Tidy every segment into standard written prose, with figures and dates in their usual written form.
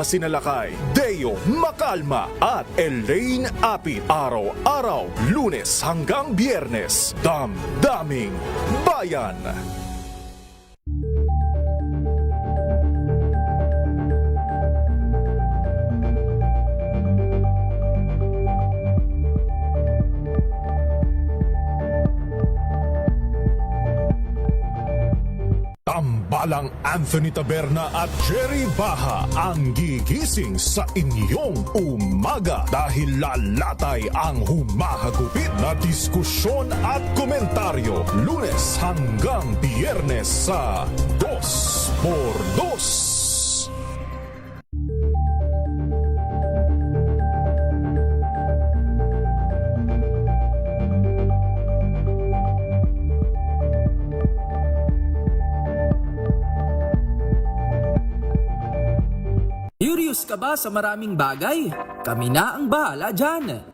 kasama sina Lakay, Deo Macalma at Elaine Apit. Araw-araw, Lunes hanggang Biyernes, Damdaming Bayan. Tambalang Anthony Taberna at Jerry Baha ang gigising sa inyong umaga dahil lalatay ang humahagupit na diskusyon at komentaryo Lunes hanggang Biyernes sa 2x2. Curious ka ba sa maraming bagay? Kami na ang bahala dyan.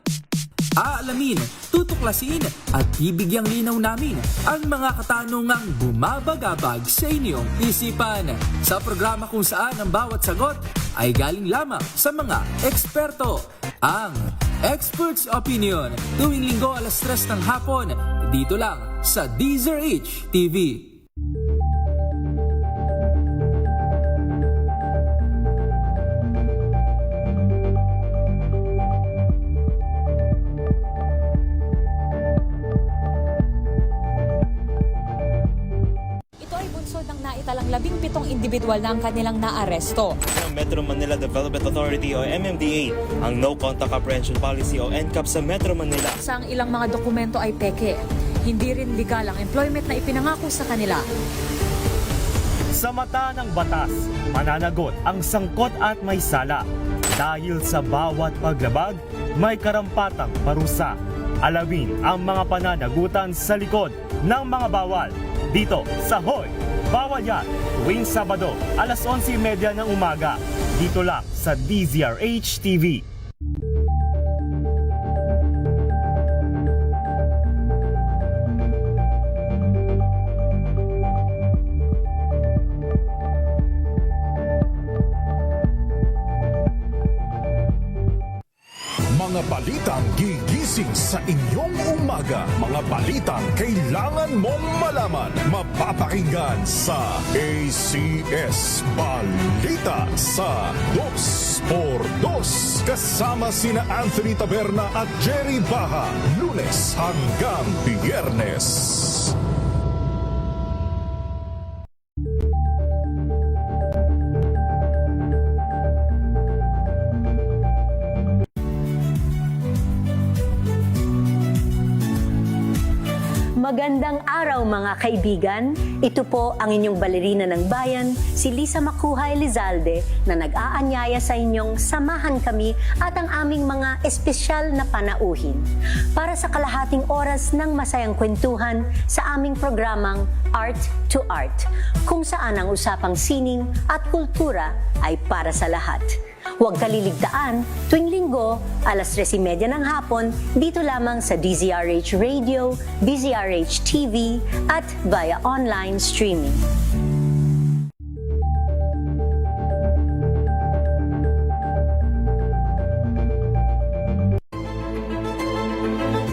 Aalamin, tutuklasin at bibigyang linaw namin ang mga katanungang bumabagabag sa inyong isipan. Sa programa kung saan ang bawat sagot ay galing lamang sa mga eksperto. Ang Expert's Opinion, tuwing linggo 3:00 ng hapon, dito lang sa DZRH TV. Talang 17 individual na ang kanilang naaresto. Ng Metro Manila Development Authority o MMDA ang No Contact Apprehension Policy o NCAP sa Metro Manila. Sa ang ilang mga dokumento ay peke. Hindi rin legal ang employment na ipinangako sa kanila. Sa mata ng batas, mananagot ang sangkot at may sala. Dahil sa bawat paglabag, may karampatang parusa. Alamin ang mga pananagutan sa likod ng mga bawal. Dito sa Hoy! Bawal Yan, tuwing Sabado, 11:30 ng umaga. Dito lang sa DZRH TV. Mga balitang gigising sa inyong umaga. Mga balitang kailangan mong malaman. Mapapakinggan sa ACS Balita sa 2x2. Kasama sina Anthony Taberna at Jerry Baha. Lunes hanggang Biyernes. Magandang araw mga kaibigan. Ito po ang inyong balerina ng bayan, si Lisa Macuha Elizalde, na nag-aanyaya sa inyong samahan kami at ang aming mga espesyal na panauhin para sa kalahating oras ng masayang kwentuhan sa aming programang Art to Art, kung saan ang usapang sining at kultura ay para sa lahat. Huwag kaliligtaan, tuwing linggo, 3:30 ng hapon, dito lamang sa DZRH Radio, DZRH TV, at via online streaming.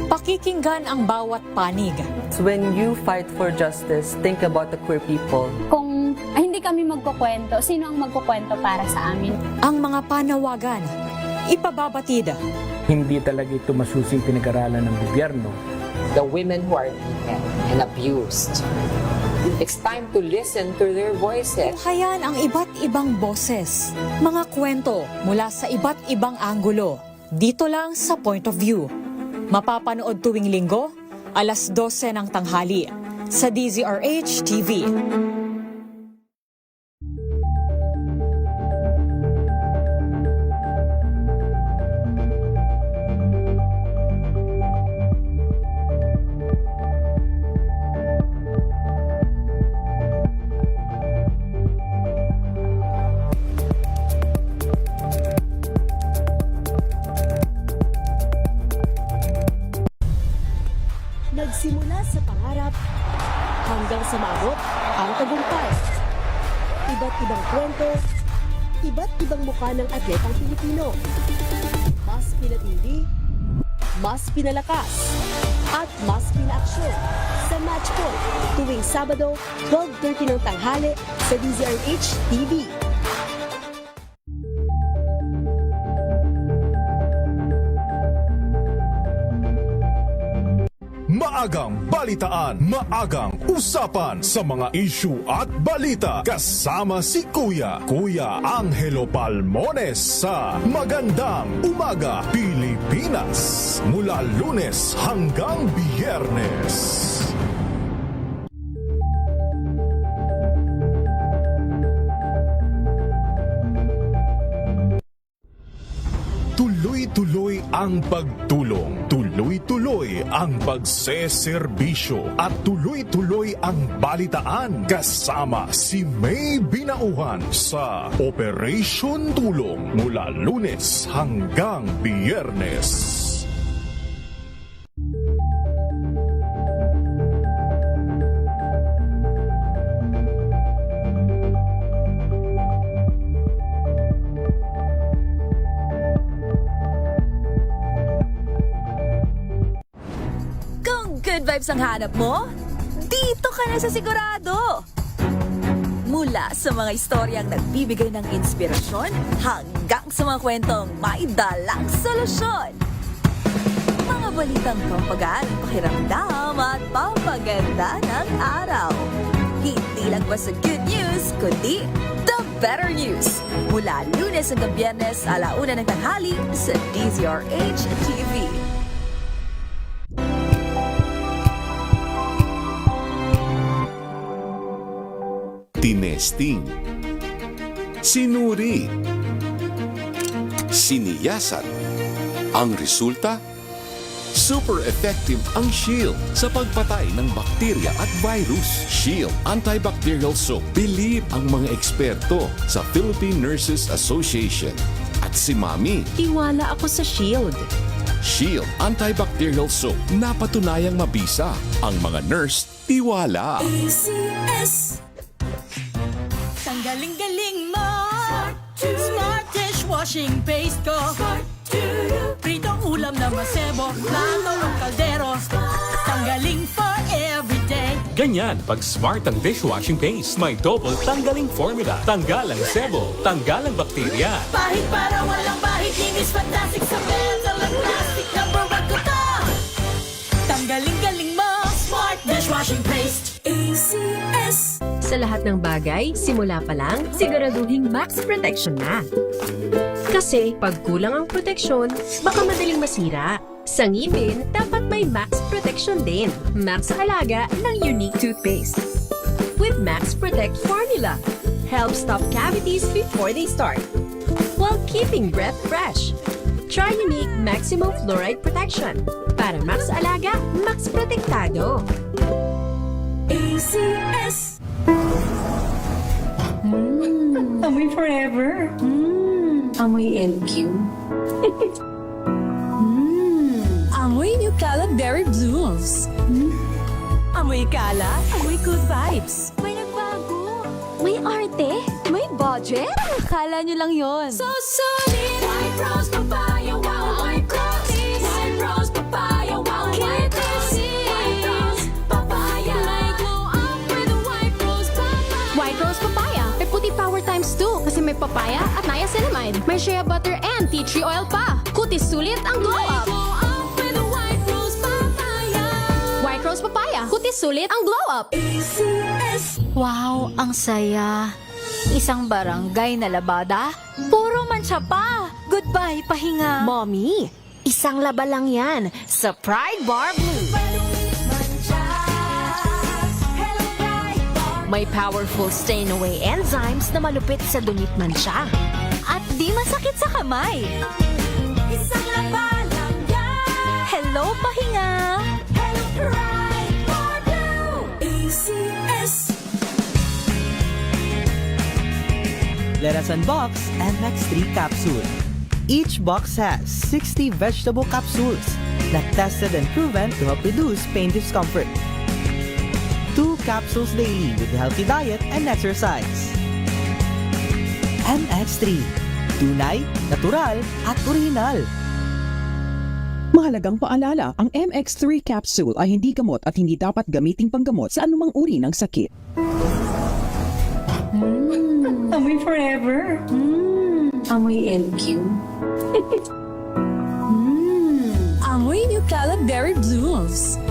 Pakikinggan ang bawat panig. When you fight for justice, think about the queer people. Kung hindi kami magkukwento, sino ang magkukwento para sa amin? Ang mga panawagan, ipababatid. Hindi talaga ito masusing pinag-aralan ng gobyerno. The women who are beaten and abused. It's time to listen to their voices. Tunghayan ang iba't ibang boses, mga kwento mula sa iba't ibang anggulo. Dito lang sa Point of View. Mapapanood tuwing linggo, 12:00 ng tanghali sa DZRH TV. Nagsimula sa pangarap hanggang sa maabot ang pa ng atletang Pilipino. Mas pinatindi, mas pinalakas, at mas pinaaksyon sa Match Point tuwing Sabado, 12:30 ng tanghali sa DZRH TV. Maagang balitaan, maagang usapan sa mga issue at balita kasama si Kuya Angelo Palmones sa Magandang Umaga Pilipinas mula Lunes hanggang Biyernes. Tuloy-tuloy ang pagtulong, tuloy-tuloy ang pagseserbisyo at tuloy-tuloy ang balitaan kasama si May Binauhan sa Operation Tulong mula Lunes hanggang Biyernes. Good vibes ang hanap mo? Dito ka na sa sigurado! Mula sa mga istoryang nagbibigay ng inspirasyon hanggang sa mga kwentong may dalang solusyon. Mga balitang pampagaan, pakiramdam at pampaganda ng araw. Hindi lang basta good news, kundi the better news. Mula Lunes hanggang Biyernes, 1:00 ng tanghali sa DZRH TV. Tinesting, sinuri, siniyasan. Ang resulta? Super effective ang Shield sa pagpatay ng bakterya at virus. Shield Antibacterial Soap. Believe ang mga eksperto sa Philippine Nurses Association. At si Mami. Tiwala ako sa Shield. Shield Antibacterial Soap. Napatunayang mabisa. Ang mga nurse, tiwala. ACS. Galing-galing mo. Smart dishwashing paste ko. Pritong ulam na masebo. Plato ng kaldero. Tanggaling for everyday. Ganyan pag smart ang dishwashing paste. May double tanggaling formula. Tanggal ang sebo. Tanggal ang bakterya. Pahit para walang bahid. Linis fantastic sa metal at plastic. Number 1 ko to. Tanggaling-galing mo. Smart dishwashing paste. ACS. Sa lahat ng bagay, simula pa lang, siguraduhing max protection na. Kasi pag kulang ang proteksyon, baka madaling masira. Sa ngipin, dapat may max protection din. Max Alaga ng unique toothpaste. With Max Protect formula, helps stop cavities before they start, while keeping breath fresh. Try unique maximum fluoride protection. Para Max Alaga, Max Protektado. ACS. Amoy forever. Amoy LQ. Amoy New Cala Berry Blooms. Amoy Cala, amoy good vibes. May nagbago. May arte. May budget. Akala nyo lang yon. So solid. White Rose Papaya. Wow, White Rose. White Rose Papaya. Wow, White Rose. White Rose Papaya. May glow up with a White Rose Papaya. White Rose Papaya. May puti power times 2 kasi may papaya at niacinamide. May shea butter and tea tree oil pa. Kutis sulit ang glow up. Glow up with a White Rose Papaya. White Rose Papaya. Kutis sulit ang glow up. ACS. Wow, ang saya. Isang barangay na labada, puro mancha pa. Goodbye, pahinga. Mommy, isang laba lang yan sa Pride Bar Blue. May powerful stain-away enzymes na malupit sa dungit mancha. At di masakit sa kamay. Isang laba lang yan. Hello, pahinga. Hello, Pride Bar Blue. ACS. Let us unbox MX3 capsule. Each box has 60 vegetable capsules that tested and proven to help reduce pain discomfort. 2 capsules daily with a healthy diet and exercise. MX3. Tunay, natural, at orihinal. Mahalagang paalala, ang MX3 capsule ay hindi gamot at hindi dapat gamiting panggamot sa anumang uri ng sakit. Amoy forever. Amoy LQ. Amoy New Calab Berry Blooms.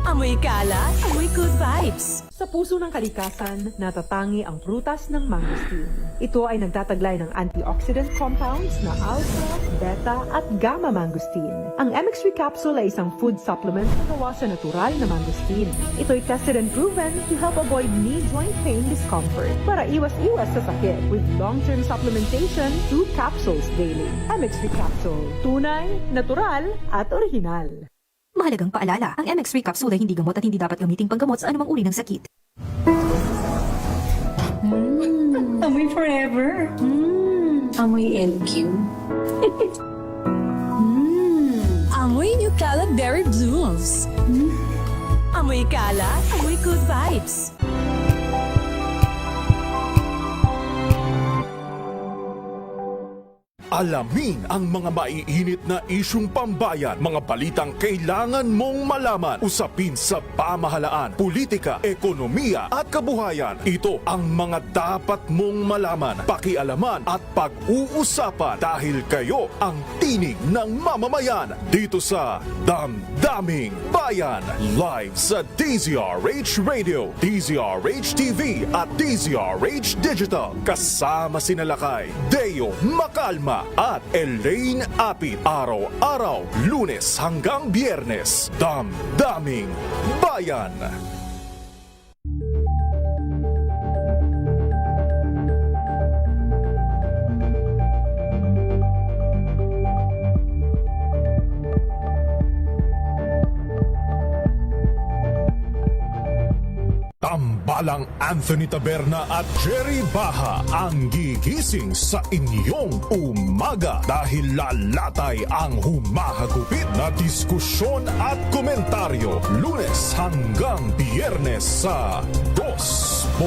Amoy kalat, amoy good vibes. Sa puso ng kalikasan, natatangi ang prutas ng mangosteen. Ito ay nagtataglay ng antioxidant compounds na alpha, beta, at gamma mangosteen. Ang MX3 capsule ay isang food supplement na gawa sa natural na mangosteen. Ito ay tested and proven to help avoid knee joint pain discomfort para iwas-iwas sa sakit with long-term supplementation 2 capsules daily. MX3 capsule. Tunay, natural, at orihinal. Mahalagang paalala, ang MX3 capsule ay hindi gamot at hindi dapat gamiting panggamot sa anumang uri ng sakit. Amoy forever. Amoy LQ. Amoy New Calab Berry Blooms. Amoy kalat, amoy good vibes. Alamin ang mga maiinit na isyung pambayan, mga balitang kailangan mong malaman, usapin sa pamahalaan, politika, ekonomiya at kabuhayan. Ito ang mga dapat mong malaman, pakialaman at pag-uusapan dahil kayo ang tinig ng mamamayan dito sa Damdaming Bayan. Live sa DZRH Radio, DZRH TV at DZRH Digital. Kasama sina Lakay, Deo Macalma at Elaine Apit. Araw-araw, Lunes hanggang Biyernes. Damdaming Bayan. Tambalang Anthony Taberna at Jerry Baha ang gigising sa inyong umaga dahil lalatay ang humahagupit na diskusyon at komentaryo Lunes hanggang Biyernes sa 2x2.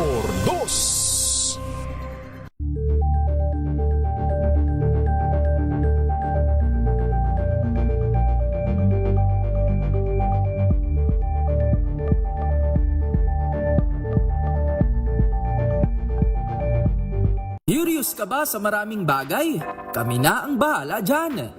Curious ka ba sa maraming bagay? Kami na ang bahala dyan.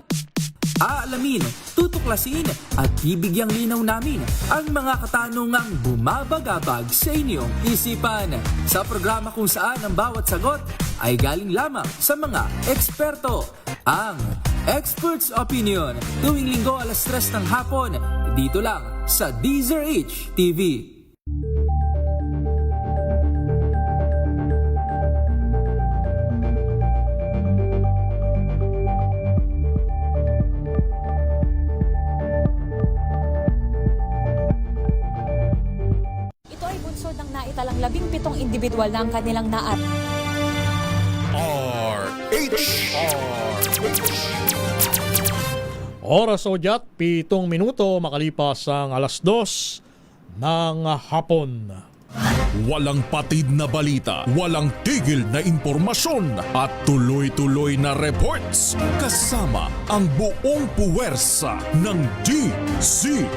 Aalamin, tutuklasin at bibigyang linaw namin ang mga katanungang bumabagabag sa inyong isipan. Sa programa kung saan ang bawat sagot ay galing lamang sa mga eksperto. Ang Expert's Opinion, tuwing linggo 3:00 ng hapon, dito lang sa DZRH TV. Talang 17 individual na ang kanilang naat. Oras o diyat, 7 minuto makalipas ang 2:00 ng hapon. Walang patid na balita, walang tigil na impormasyon at tuloy-tuloy na reports kasama ang buong puwersa ng DZRH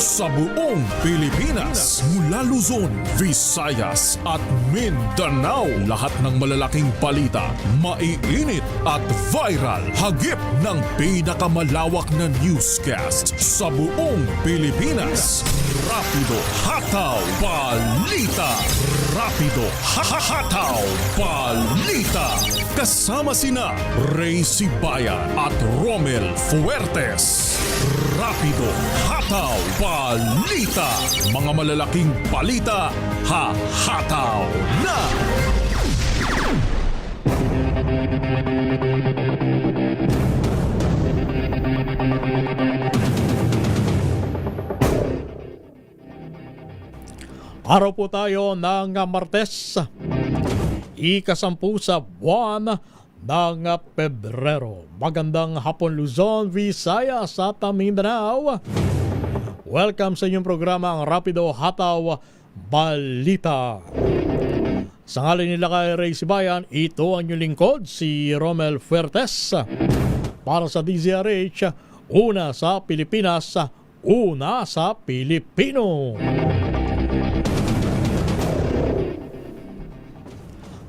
sa buong Pilipinas. Mula Luzon, Visayas at Mindanao, lahat ng malalaking balita, maiinit at viral. Hagip ng pinakamalawak na newscast sa buong Pilipinas. Rapido Hataw Balita. Rapido Hataw Balita. Kasama sina Ray Sibayan at Romel Fuertes. Rapido Hataw Balita. Mga malalaking balita, hahataw na! Araw po tayo ng Martes, ika-10 sa buwan ng Pebrero. Magandang hapon Luzon, Visayas at Mindanao. Welcome sa inyong programa ang Rapido Hataw Balita. Sa ngalan nila kay Ray Sibayan, ito ang inyong lingkod, si Romel Fuertes. Para sa DZRH, una sa Pilipinas, una sa Pilipino.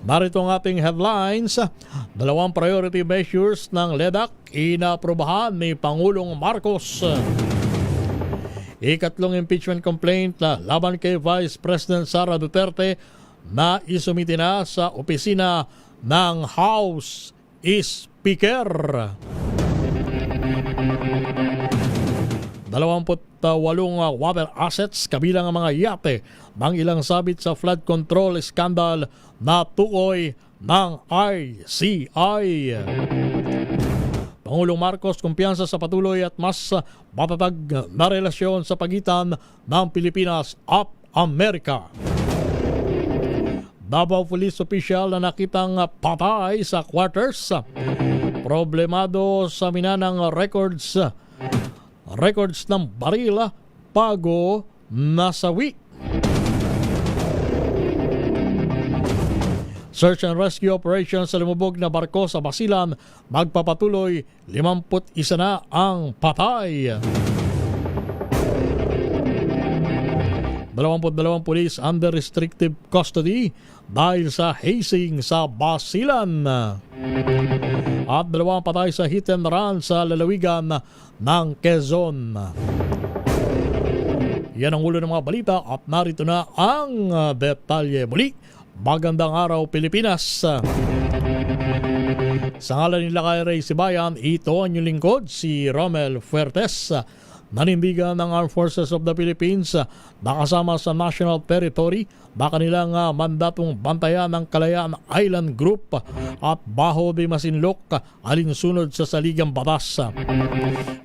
Narito ang ating headlines. 2 priority measures ng LEDAC inaprubahan ni Pangulong Marcos. Ikatlong impeachment complaint laban kay Vice President Sara Duterte na isumiti na sa opisina ng House Speaker. 28 water assets kabilang ang mga yate ng ilang sabit sa flood control scandal na tukoy ng ICI. Pangulong Marcos kumpiyansa sa patuloy at mas matatag na relasyon sa pagitan ng Pilipinas at Amerika. Davao Police official na nakitang patay sa quarters. Problemado sa minanang records ng baril bago nasawi. Search and rescue operation sa lumubog na barko sa Basilan magpapatuloy, 51 na ang patay. 22 pulis under restrictive custody dahil sa hazing sa Basilan. At 2 patay sa hit and run sa lalawigan ng Quezon. Yan ang ulo ng mga balita at narito na ang detalye muli. Magandang araw Pilipinas. Sa ngalan nila kay Ray Sibayan, ito ang inyong lingkod, si Romel Fuertes. Nanindigan ng Armed Forces of the Philippines nakasama sa national territory na kanilang mandatong bantayan ng Kalayaan Island Group at Baho de Masinloc alinsunod sa saligang batas.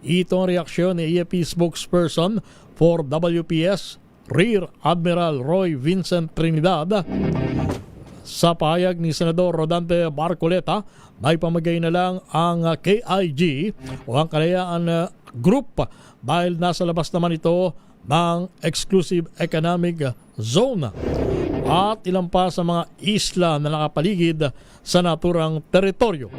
Ito ang reaksyon ni AFP spokesperson for WPS Rear Admiral Roy Vincent Trinidad sa pahayag ni Senador Rodante Marcoleta na ipamagay na lang ang KIG o ang Kalayaan Group dahil nasa labas naman ito ng Exclusive Economic Zone at ilang pa sa mga isla na nakapaligid sa naturang teritoryo.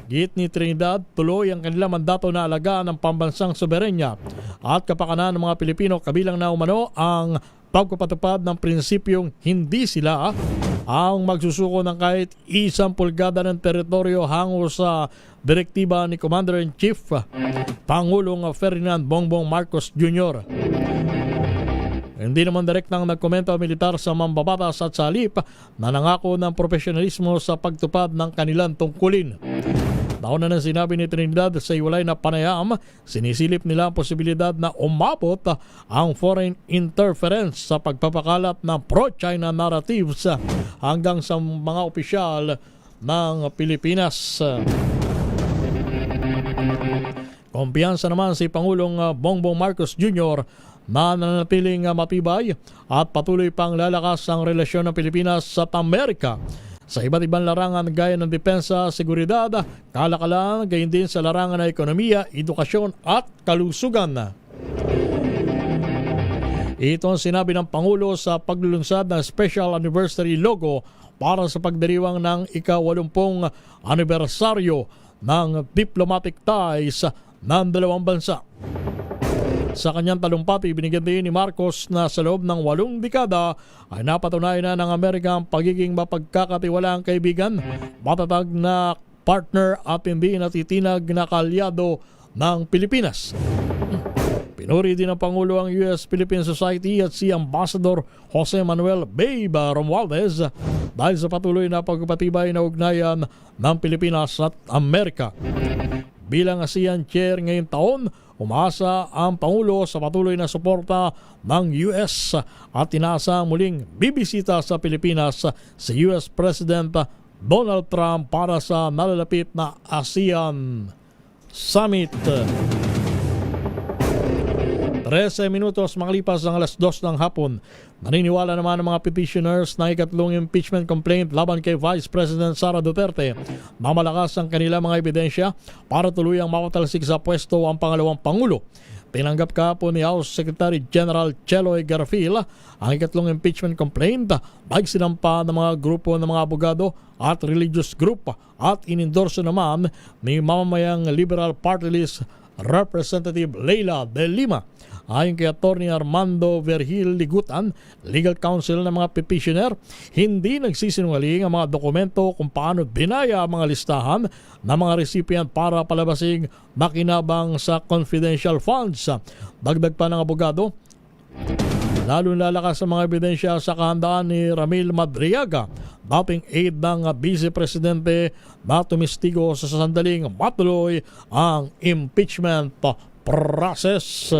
Git ni Trinidad, tuloy ang kanilang mandato na alagaan ng pambansang soberenya at kapakanan ng mga Pilipino kabilang na umano ang pagpapatupad ng prinsipyong hindi sila ang magsusuko ng kahit 1 pulgada ng teritoryo hango sa direktiba ni Commander-in-Chief Pangulong Ferdinand Bongbong Marcos Jr. Hindi naman direktang nagkomento ang militar sa mambabatas at sa halip na nangako ng profesionalismo sa pagtupad ng kanilang tungkulin. Nauna na sinabi ni Trinidad sa iwalay na panayam, sinisilip nila ang posibilidad na umabot ang foreign interference sa pagpapakalat ng pro-China narratives hanggang sa mga opisyal ng Pilipinas. Kumpiyansa naman si Pangulong Bongbong Marcos Jr. na nanatiling matibay at patuloy pang lalakas ang relasyon ng Pilipinas at Amerika sa iba't ibang larangan gaya ng depensa, seguridad, kalakalan, gayon din sa larangan ng ekonomiya, edukasyon at kalusugan. Ito ang sinabi ng Pangulo sa paglulunsad ng Special Anniversary Logo para sa pagdiriwang ng ika-80 anibersaryo ng diplomatic ties ng dalawang bansa. Sa kanyang talumpati, binigyan din ni Marcos na sa loob ng 8 dekada ay napatunayan na ng Amerika ang pagiging mapagkakatiwalaang kaibigan, matatag na partner at hindi natitinag na kaalyado ng Pilipinas. Pinuri din ng Pangulo ang US-Philippine Society at si Ambassador Jose Manuel Babe Romualdez dahil sa patuloy na pagpapatibay na ugnayan ng Pilipinas at Amerika. Bilang ASEAN Chair ngayong taon, umaasa ang Pangulo sa patuloy na suporta ng US at inaasa muling bibisita sa Pilipinas si US President Donald Trump para sa nalalapit na ASEAN Summit. 13 minutos makalipas ang 2:00 ng hapon. Naniniwala naman ang mga petitioners na ikatlong impeachment complaint laban kay Vice President Sara Duterte na malakas ang kanilang mga ebidensya para tuluyang mapatalsik sa pwesto ang pangalawang Pangulo. Tinanggap kahapon ni House Secretary General Cheloy Garfield ang ikatlong impeachment complaint ay sinampa ng mga grupo ng mga abogado at religious group at inendorso naman ni mamamayang Liberal Party List Representative Leila de Lima. Ayon kay Atty. Armando Vergil Ligutan, legal counsel ng mga petitioner, hindi nagsisinungaling ang mga dokumento kung paano binaya ang mga listahan ng mga recipient para palabasing makinabang sa confidential funds. Dagdag pa ng abogado, lalo lalakas sa mga ebidensya sa kahandaan ni Ramil Madriaga, dating aide ng Vice Presidente na tumistigo sa sandaling matuloy ang impeachment process.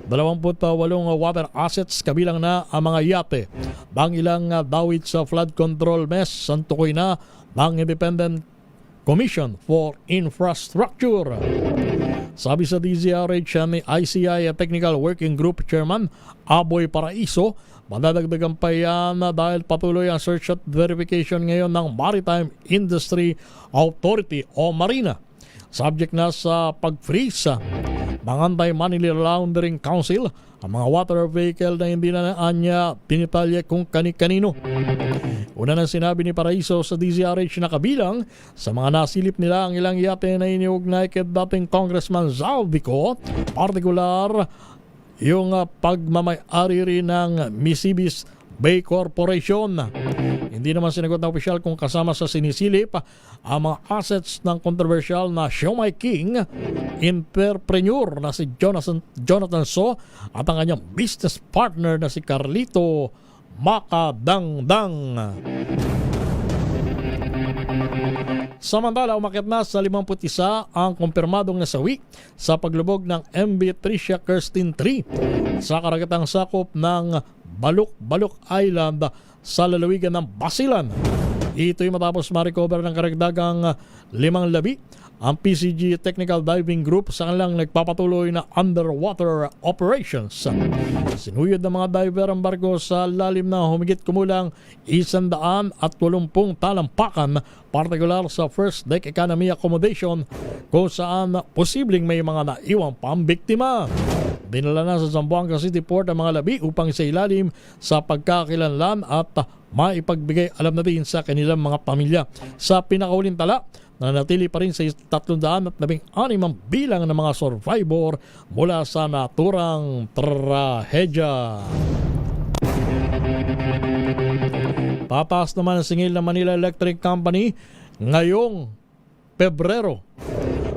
28 water assets kabilang na ang mga yate, bang ilang dawit sa flood control mess ang tukoy na ng Independent Commission for Infrastructure. Sabi sa DZRH ni ICI Technical Working Group Chairman Aboy Paraiso, madadagdagan pa yan dahil patuloy ang search at verification ngayon ng Maritime Industry Authority o Marina. Subject na sa pag-freeze ng Anti-Money Laundering Council ang mga water vehicle na hindi na anya dinitalye kung kani-kanino. Una nang sinabi ni Paraiso sa DZRH na kabilang sa mga nasilip nila ang ilang yate na iniugnay kay dating Congressman Zaldico, partikular yung pagmamay-ari rin ng Misibis Bay Corporation. Hindi naman sinagot ng opisyal kung kasama sa sinisilip ang mga assets ng controversial na Siomai King entrepreneur na si Jonathan So at ang kanyang business partner na si Carlito Macadangdang. Samantala, umakyat na sa 51 ang kumpirmadong nasawi sa paglubog ng MV Tricia Kirsten 3 sa karagatang sakop ng Baluk Island sa lalawigan ng Basilan. Ito'y matapos ma-recover ng karagdagang 5 labi ang PCG Technical Diving Group sa kanilang nagpapatuloy na underwater operations. Sinuyod ng mga diver ang barko sa lalim na humigit kumulang 180 talampakan, partikular sa first deck economy accommodation kung saan posibleng may mga naiwang pambiktima. Dinala na sa Zamboanga City Port ang mga labi upang sa ilalim sa pagkakakilanlan at maipagbigay alam na din sa kanilang mga pamilya. Sa pinakauling tala, nanatili pa rin sa 316 ang bilang ng mga survivor mula sa naturang trahedya. Tataas naman ang singil ng Manila Electric Company ngayong Pebrero.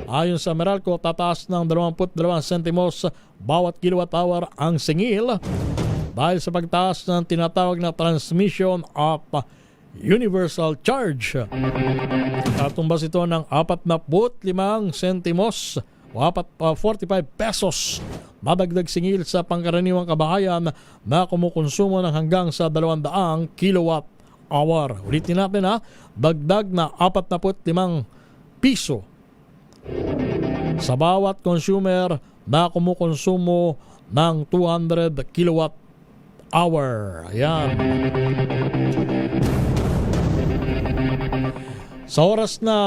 Ayon sa Meralco, tataas ng 22 sentimos bawat kilowatt hour ang singil dahil sa pagtaas ng tinatawag na transmission of universal charge. Katumbas ito ng 45 sentimos o 45 pesos madagdag singil sa pangkaraniwang kabahayan na kumukonsumo ng hanggang sa 200 kilowatt hour. Ulitin natin dagdag na 45 piso sa bawat consumer na kumukonsumo ng 200 kilowatt hour. Ayan. Sa oras na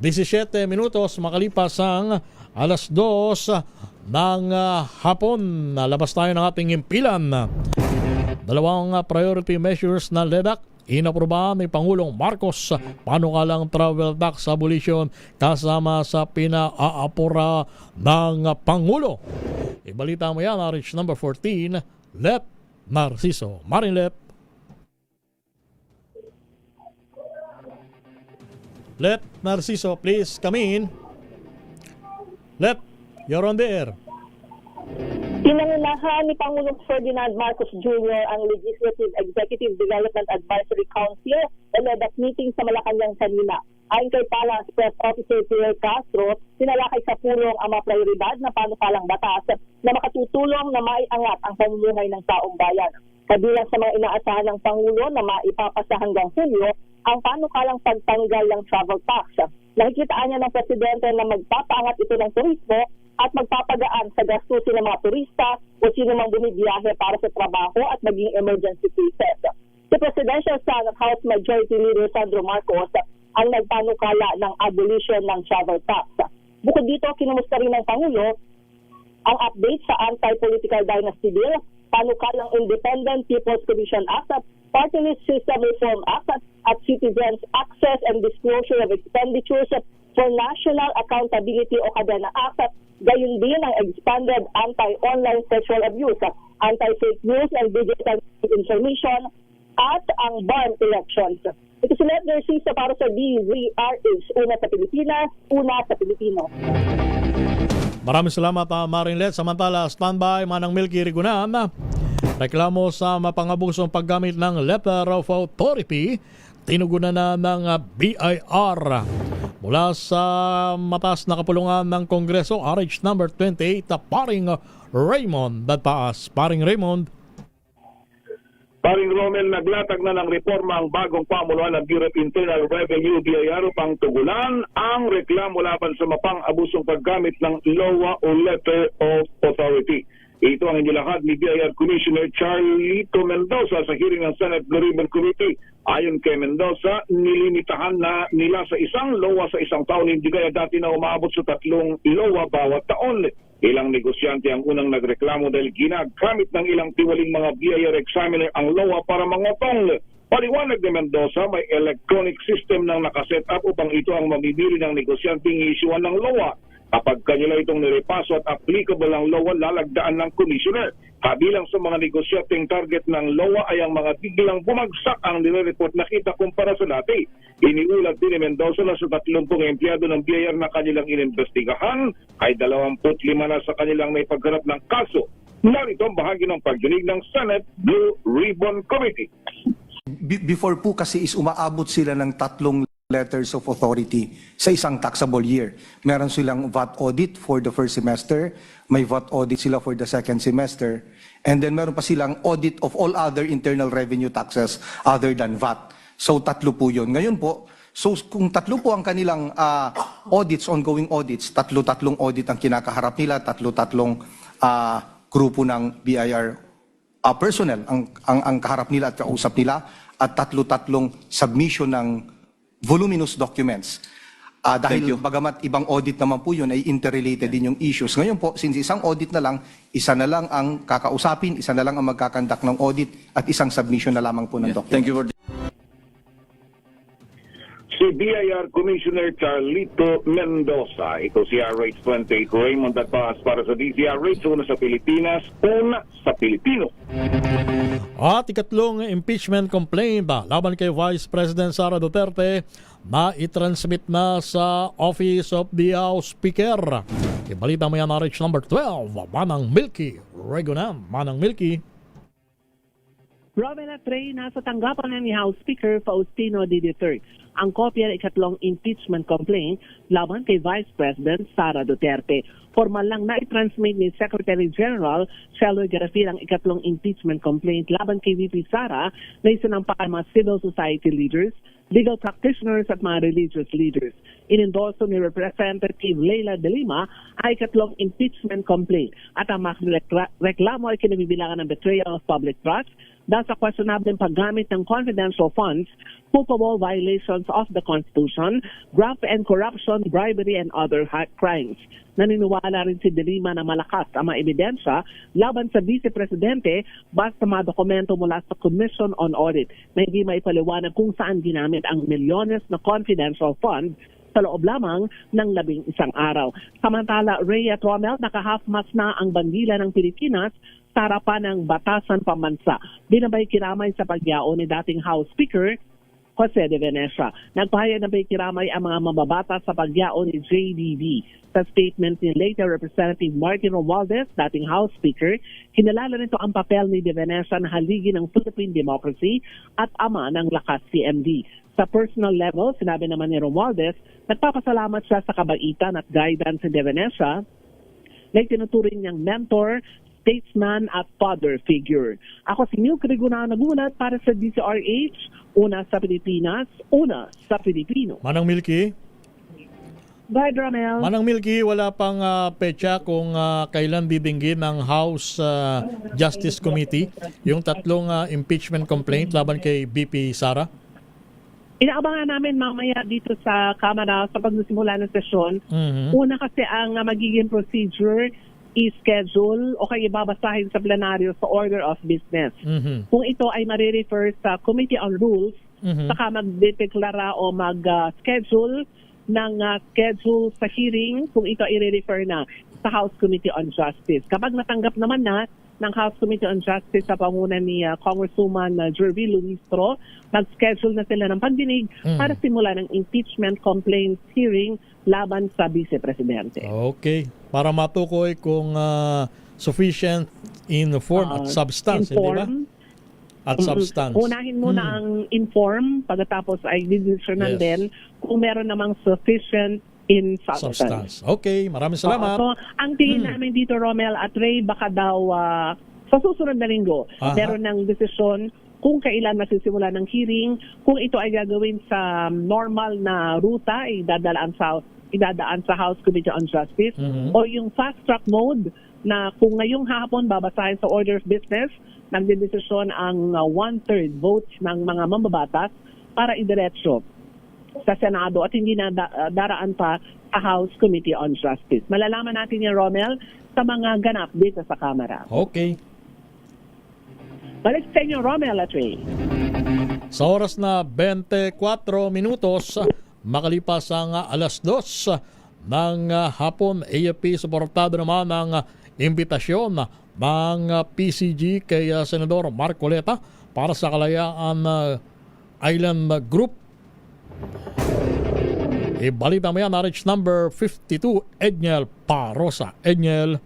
17 minutos makalipas ang alas 2 ng hapon, labas tayo ng ating impilan. Dalawang priority measures na LEDAC inaprubahan ni Pangulong Marcos, panukalang travel tax abolition kasama sa pinaapura ng Pangulo. Ibalita mo yan, RH number 14, Let Narciso. Marinlet. Let Narciso, please come in. Let, you're on the air. Pinangunahan ni Pangulong Ferdinand Marcos Jr. ang Legislative Executive Development Advisory Council o LEDAC meeting sa Malacanang kanina. Ayon kay Palace Press Officer Pierre Castro, sinalakay sa pulong ang mga prioridad na panukalang batas na makatutulong na maiangat ang pamumuhay ng taong bayan. Kabilang sa mga inaasahan ng Pangulo na maipapasa hanggang Hulyo ang panukalang pagtanggal ng travel tax. Nakikitaan niya ng Presidente na magpapaangat ito ng turismo at magpapagaan sa gastusin ng mga turista o sino mang bumibiyahe para sa trabaho at maging emergency cases. Si Presidential Son of House Majority Leader Sandro Marcos ang nagpanukala ng abolition ng travel tax. Bukod dito, kinumusta rin ng Pangulo ang update sa Anti-Political Dynasty Bill, panukalang Independent People's Commission Act at Party List System Reform Act at Citizens Access and Disclosure of Expenditures for National Accountability o Kadena Act at gayon din ang Expanded Anti-Online Sexual Abuse, Anti-Fake News and Digital Information at ang BARM Elections. Ito si Letner Sisa para sa DZRH, una sa Pilipinas, una sa Pilipino. Maraming salamat, Marinlet. Samantala, standby, Manang Milky Rigunan. Reklamo sa mapangabusong paggamit ng letter of authority, tinugunan na ng BIR. Mula sa mataas na kapulungan ng Kongreso, RH number 28, Paring Raymond Dadpaas. Paring Raymond. Paring Romel, naglatag na ng reforma ang bagong pamuluan ng Bureau of Internal Revenue BIR upang tugunan ang reklamo laban sa mapang-abusong paggamit ng LOA o Letter of Authority. Ito ang inilahad ni BIR Commissioner Charlito Mendoza sa hearing ng Senate Blue Ribbon Committee. Ayon kay Mendoza, nilimitahan na nila sa isang LOA sa isang taon, hindi kaya dati na umabot sa 3 LOA bawat taon. Ilang negosyante ang unang nagreklamo dahil ginagamit ng ilang tiwaling mga BIR examiner ang LOA para mangotong. Paliwanag ni Mendoza, may electronic system nang nakaset up upang ito ang mamimili ng negosyanteng iisyuan ng LOA. Kapag kanila itong nirepaso at applicable ang LOA, lalagdaan ng commissioner. Kabilang sa mga negosyanteng target ng LOA ay ang mga biglang bumagsak ang nire-report na kita kumpara sa dati. Iniulat din ni Mendoza na sa 30 empleyado ng BIR na kanilang inimbestigahan ay 25 na sa kanilang may pagharap ng kaso. Narito ang bahagi ng pagdinig ng Senate Blue Ribbon Committee. Before po kasi is umaabot sila ng 3 letters of authority sa isang taxable year. Meron silang VAT audit for the first semester, may VAT audit sila for the second semester, and then meron pa silang audit of all other internal revenue taxes other than VAT. So 3 po yun. Ngayon po, so kung 3 po ang kanilang audits, ongoing audits, 3 audit ang kinakaharap nila, 3 grupo ng BIR personnel ang kaharap nila at kausap nila, at 3 submission ng voluminous documents. Dahil bagamat ibang audit naman po yun, ay interrelated din yung issues. Ngayon po, since isang audit na lang, isa na lang ang kakausapin, isa na lang ang magkakandak ng audit, at isang submission na lamang po ng document. Thank you for Si BIR Commissioner Charlito Mendoza. Ito si RH 28 Raymond Dadpaas para sa DZRH, una sa Pilipinas, una sa Pilipino. At ikatlong impeachment complaint laban kay Vice President Sara Duterte na i-transmit na sa Office of the House Speaker. Ibalita mo yan, RH number 12, Manang Milky Regunan. Manang Milky. Romel at Ray, nasa tanggapan ni House Speaker Faustino D. Duterte ang kopya ng ikatlong impeachment complaint laban kay Vice President Sara Duterte. Formal lang na i-transmit ni Secretary General Sheloy Garafil ang ikatlong impeachment complaint laban kay VP Sara na isinampakan mga civil society leaders, legal practitioners at mga religious leaders. Inendorso ni Representative Leila De Lima ay ikatlong impeachment complaint at ang mga reklamo ay kinabibilangan ng betrayal of public trust dahil sa questionable paggamit ng confidential funds, culpable violations of the Constitution, graft and corruption, bribery, and other crimes. Naniniwala rin si De Lima na malakas ang mga ebidensya laban sa Vice Presidente basta mga dokumento mula sa Commission on Audit na hindi maipaliwanag kung saan ginamit ang milyones na confidential funds sa loob lamang ng 11 araw. Samantala, Ray at Romel, naka-half-mast na ang bandila ng Pilipinas sa harapan ng batasan pambansa. Binabay kiramay sa pagyaon ni dating House Speaker Jose de Venecia. Nagpahayag ng kiramay ang mga mababata sa pagyaon ni JDV. Sa statement ni later Representative Martin Romualdez, dating House Speaker, kinalala nito ang papel ni de Venecia na haligi ng Philippine democracy at ama ng lakas CMD. Sa personal level, sinabi naman ni Romualdez, nagpapasalamat siya sa kabaitan at guidance ni de Venecia na itinuturing niyang mentor, statesman at father figure. Ako si Milky Regunan, nagulat para sa DZRH, una sa Pilipinas, una sa Pilipino. Manang Milky. Bye, Ramel. Manang Milky, wala pang petsa kung kailan bibinggin ng House Justice Committee yung tatlong impeachment complaint laban kay BP Sara? Inaabangan namin mamaya dito sa Kamara sa pagsisimula ng sesyon. Una kasi ang magiging procedure i-schedule o kaya babasahin sa plenaryo sa order of business. Kung ito ay marirefer sa Committee on Rules, saka magdedeklara o mag-schedule ng schedule sa hearing kung ito ay i-refer na sa House Committee on Justice. Kapag natanggap naman na ng House Committee on Justice sa panguna ni Congresswoman Jervy Luistro, mag-schedule na sila ng pagdinig para simula ng impeachment complaints hearing laban sa Vice Presidente. Okay. Para matukoy kung sufficient in form at substance, hindi ba? At substance. Unahin muna ang inform, pagkatapos ay decisionan din kung meron namang sufficient in substance. Okay, maraming salamat. So, ang tingin namin dito, Romel at Ray, baka daw sa susunod na linggo, meron ng desisyon kung kailan masisimula ng hearing, kung ito ay gagawin sa normal na ruta, idadaan sa House Committee on Justice, o yung fast-track mode na kung ngayong hapon babasahin sa order of business, nagdedesisyon ang 1/3 votes ng mga mambabatas para idiretso sa Senado at hindi na daraan pa sa House Committee on Justice. Malalaman natin yan, Romel, sa mga ganap dito sa Kamara. Okay. Balik sa inyo, Romel at Ray. Sa oras na 24 minutos, makalipas ang alas 2 ng hapon, AFP suportado naman ang imbitasyon ng PCG kay Senador Marcoleta para sa Kalayaan Island Group. Balita mo yan, RH number 52, Edniel Parosa. Edniel.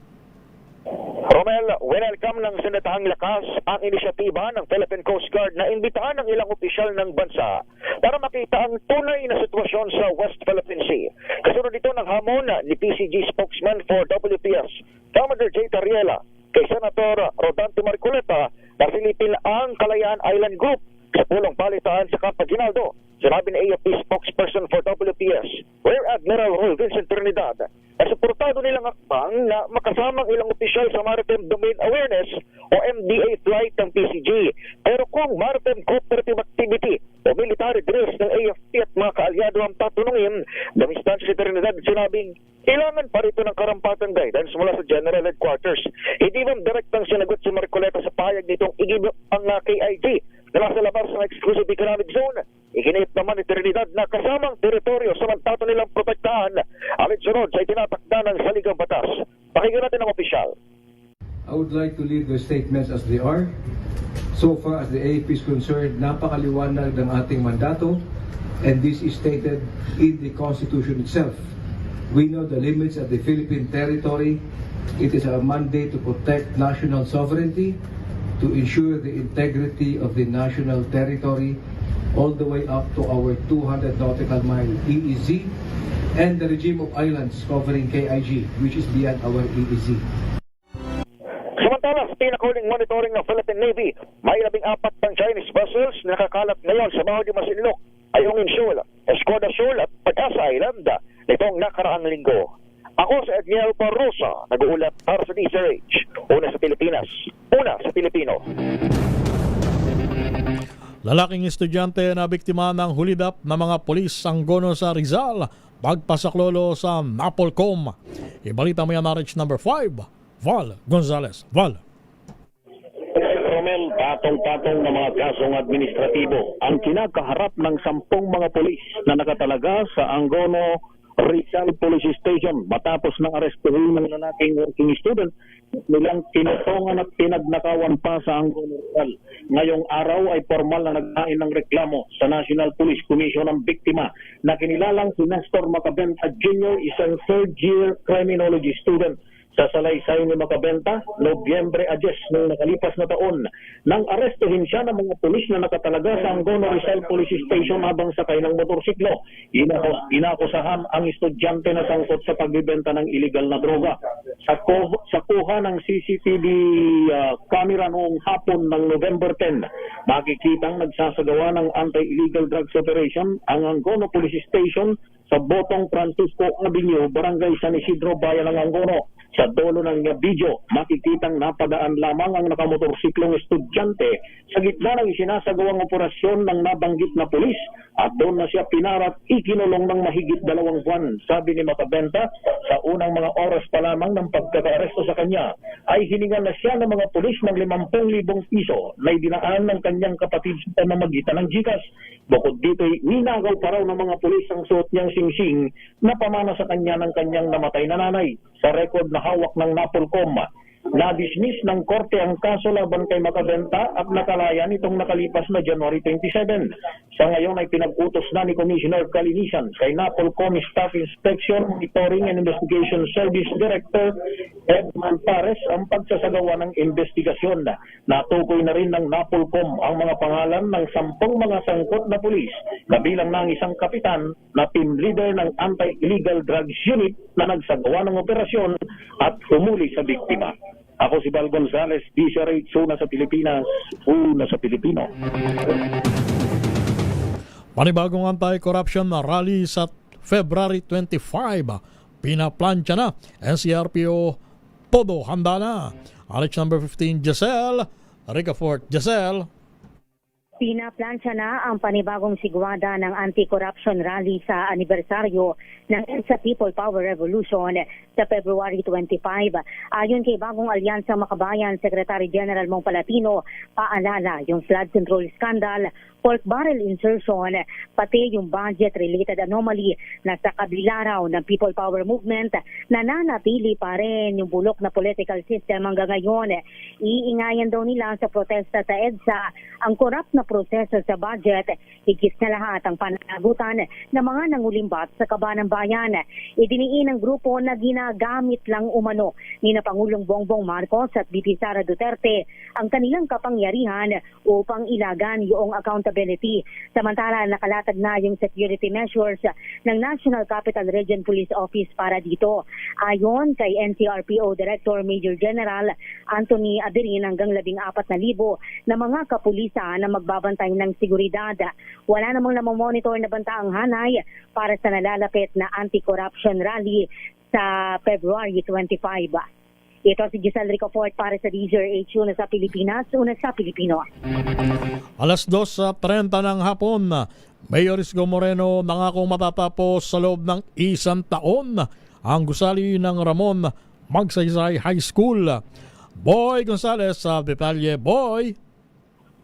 Romel, welcome ng Senatahang Lakas ang inisyatiba ng Philippine Coast Guard na imbitahan ng ilang opisyal ng bansa para makita ang tunay na sitwasyon sa West Philippine Sea. Kasunod dito ng hamon ni PCG spokesman for WPS, Commodore J. Tariela, kay Senator Rodante Marcoleta na silipin ang Kalayaan Island Group sa pulong palitaan sa Camp Aguinaldo. Sinabi ni AFP spokesperson for WPS, Rear Admiral Roy Vincent Trinidad, na suportado nilang akbang na makasamang ilang opisyal sa Maritime Domain Awareness o MDA flight ng PCG. Pero kung Maritime Cooperative Activity o military drills ng AFP at mga kaalyado ang tatunungin, damistansya si Trinidad sinabing, kailangan pa rito ng karampatang guidance mula sa General Headquarters. Hindi man direktang sinagot si Marcoleta sa payag nitong igib ang KIG na nasa labas ng Exclusive Economic Zone. Iginit naman ni Trinidad na kasamang teritoryo samantato nilang protektahan alinsunod sa itinatakda ng saligang batas. Pakinggan natin ang opisyal. I would like to leave the statements as they are. So far as the AFP is concerned, napakaliwanag ng ating mandato, and this is stated in the Constitution itself. We know the limits of the Philippine territory. It is our mandate to protect national sovereignty, to ensure the integrity of the national territory, all the way up to our 200 nautical mile EEZ, and the regime of islands covering KIG, which is beyond our EEZ. Samantala, sa pinakahuling monitoring ng Philippine Navy, may 14 pang Chinese vessels na nakakalat ngayon sa Baho de Masinloc, Ayungin Shoal, Escoda Shoal at Pag-asa Island nitong nakaraang linggo. Ako si Edniel Parosa, nag-uulat para sa DZRH. Una sa Pilipinas, una sa Pilipino. Lalaking estudyante na biktima ng hulidap na mga polis Sanggono sa Rizal, pagpasaklolo sa Napolcom. Ibalita mo yan RH number 5, Val Gonzalez. Val. Romel, patong-patong na mga kasong administratibo ang kinakaharap ng 10 mga polis na nakatalaga sa Angono Rizal Police Station matapos ng arestuhin ng lalaking working student nilang tinutungan at pinagnakawan pa sa Angono Rizal. Ngayong araw ay formal na naghain ng reklamo sa National Police Commission ng biktima na kinilalang si Nestor Macabenta Jr., isang third-year criminology student. Sa salaysay ni Macabenta, Nobyembre 10 noong nakalipas na taon, nang arestuhin siya ng mga pulis na nakatalaga sa Angono Rizal Police Station habang sakay ng motorsiklo. Inakusahan ang estudyante na sangkot sa pagbibenta ng illegal na droga. Sa kuha ng CCTV camera noong hapon ng November 10, makikitang nagsasagawa ng anti-illegal drugs operation ang Angono Police Station sa Botong Francisco Avenue, Barangay San Isidro, Bayan ng Angono. Sa dulo ng video, makikitang napadaan lamang ang nakamotorsiklong estudyante sa gitna ng isinasagawang operasyon ng nabanggit na pulis at doon na siya pinarat ikinulong ng mahigit 2 buwan. Sabi ni Makabenta, sa unang mga oras pa lamang ng pagkaka-aresto sa kanya ay hiningan na siya ng mga pulis ng 50,000 piso na idinaan ng kanyang kapatid sa pamamagitan ng GCash. Bukod dito, ninagaw pa raw ng mga pulis ang suot niyang singsing na pamana sa kanya ng kanyang namatay na nanay. Sa record na hawak ng Napolcom, na-dismiss ng korte ang kaso laban kay Makabenta at nakalaya nitong nakalipas na January 27. Sa ngayon ay pinag-utos na ni Commissioner Kalinisan kay Napolcom Staff Inspection, Monitoring and Investigation Service Director Edman Pares ang pagsasagawa ng investigasyon. Natukoy na rin ng Napolcom ang mga pangalan ng 10 mga sangkot na pulis, kabilang ng isang kapitan na team leader ng Anti-Illegal Drugs Unit na nagsagawa ng operasyon at humuli sa biktima. Ako si Val Gonzales, DCRH, una sa Pilipinas, una sa Pilipino. Panibagong anti-corruption na rally sa February 25. Pinaplansya na. NCRPO todo handa na. RH number 15, Giselle Ricafort. Giselle. Pinaplansya na ang panibagong sigwada ng anti-corruption rally sa anibersaryo ng EDSA People Power Revolution sa February 25. Ayon kay Bagong Alyansa Makabayan, Secretary General Mong Palatino, paalala yung flood control scandal, pork barrel insertion, pati yung budget-related anomaly na sa kabila raw ng People Power Movement, nananatili pa rin yung bulok na political system hanggang ngayon. Iingayan daw nila sa protesta sa EDSA ang corrupt na proseso sa budget, higit na lahat ang pananagutan ng mga nangulimbat sa kaba ng bayan. Idiniin ng grupo na ginagamit lang umano ni na Pangulong Bongbong Marcos at VP Sara Duterte ang kanilang kapangyarihan upang ilagan yung accountability. Samantala, nakalatag na yung security measures ng National Capital Region Police Office para dito. Ayon kay NCRPO Director Major General Anthony Aderin, hanggang 14,000 na mga kapulisan na magbabantay ng seguridad. Wala namang namomonitor na bantaang hanay para sa nalalapit na anti-corruption rally sa February 25. Ito si Giselle Ricafort para sa DZRH, una sa Pilipinas, una sa Pilipino. Alas 2:30 ng hapon, Mayor Isko Moreno nangakong matatapos sa loob ng 1 taon ang gusali ng Ramon Magsaysay High School. Boy Gonzales sa detalye. Boy!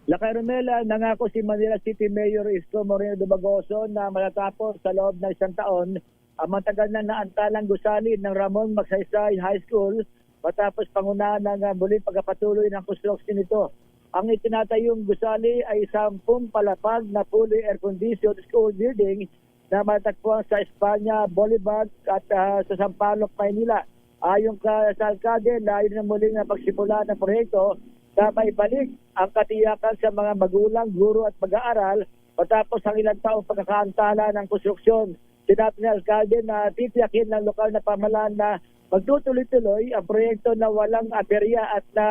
Lakay Romela, nangako si Manila City Mayor Isko Moreno Dumagoso na matatapos sa loob ng 1 taon ang matagal na naantalang gusali ng Ramon Magsaysay High School matapos pangunahan ng muling pagpapatuloy ng construction nito. Ang itinatayong gusali ay 10 palapag na fully air-conditioned school building na matatagpuan sa Espanya, Bolivar at sa Sampaloc, Maynila. Ayon sa alkalde, layo na muling na pagsimula ng proyekto na maibalik ang katiyakan sa mga magulang, guro at mag-aaral matapos ang ilang taong pagkakaantala ng konstruksyon. Sinabi ng alkalde na titiyakin ng lokal na pamahalaan na magtutuloy-tuloy ang proyekto na walang aberya at na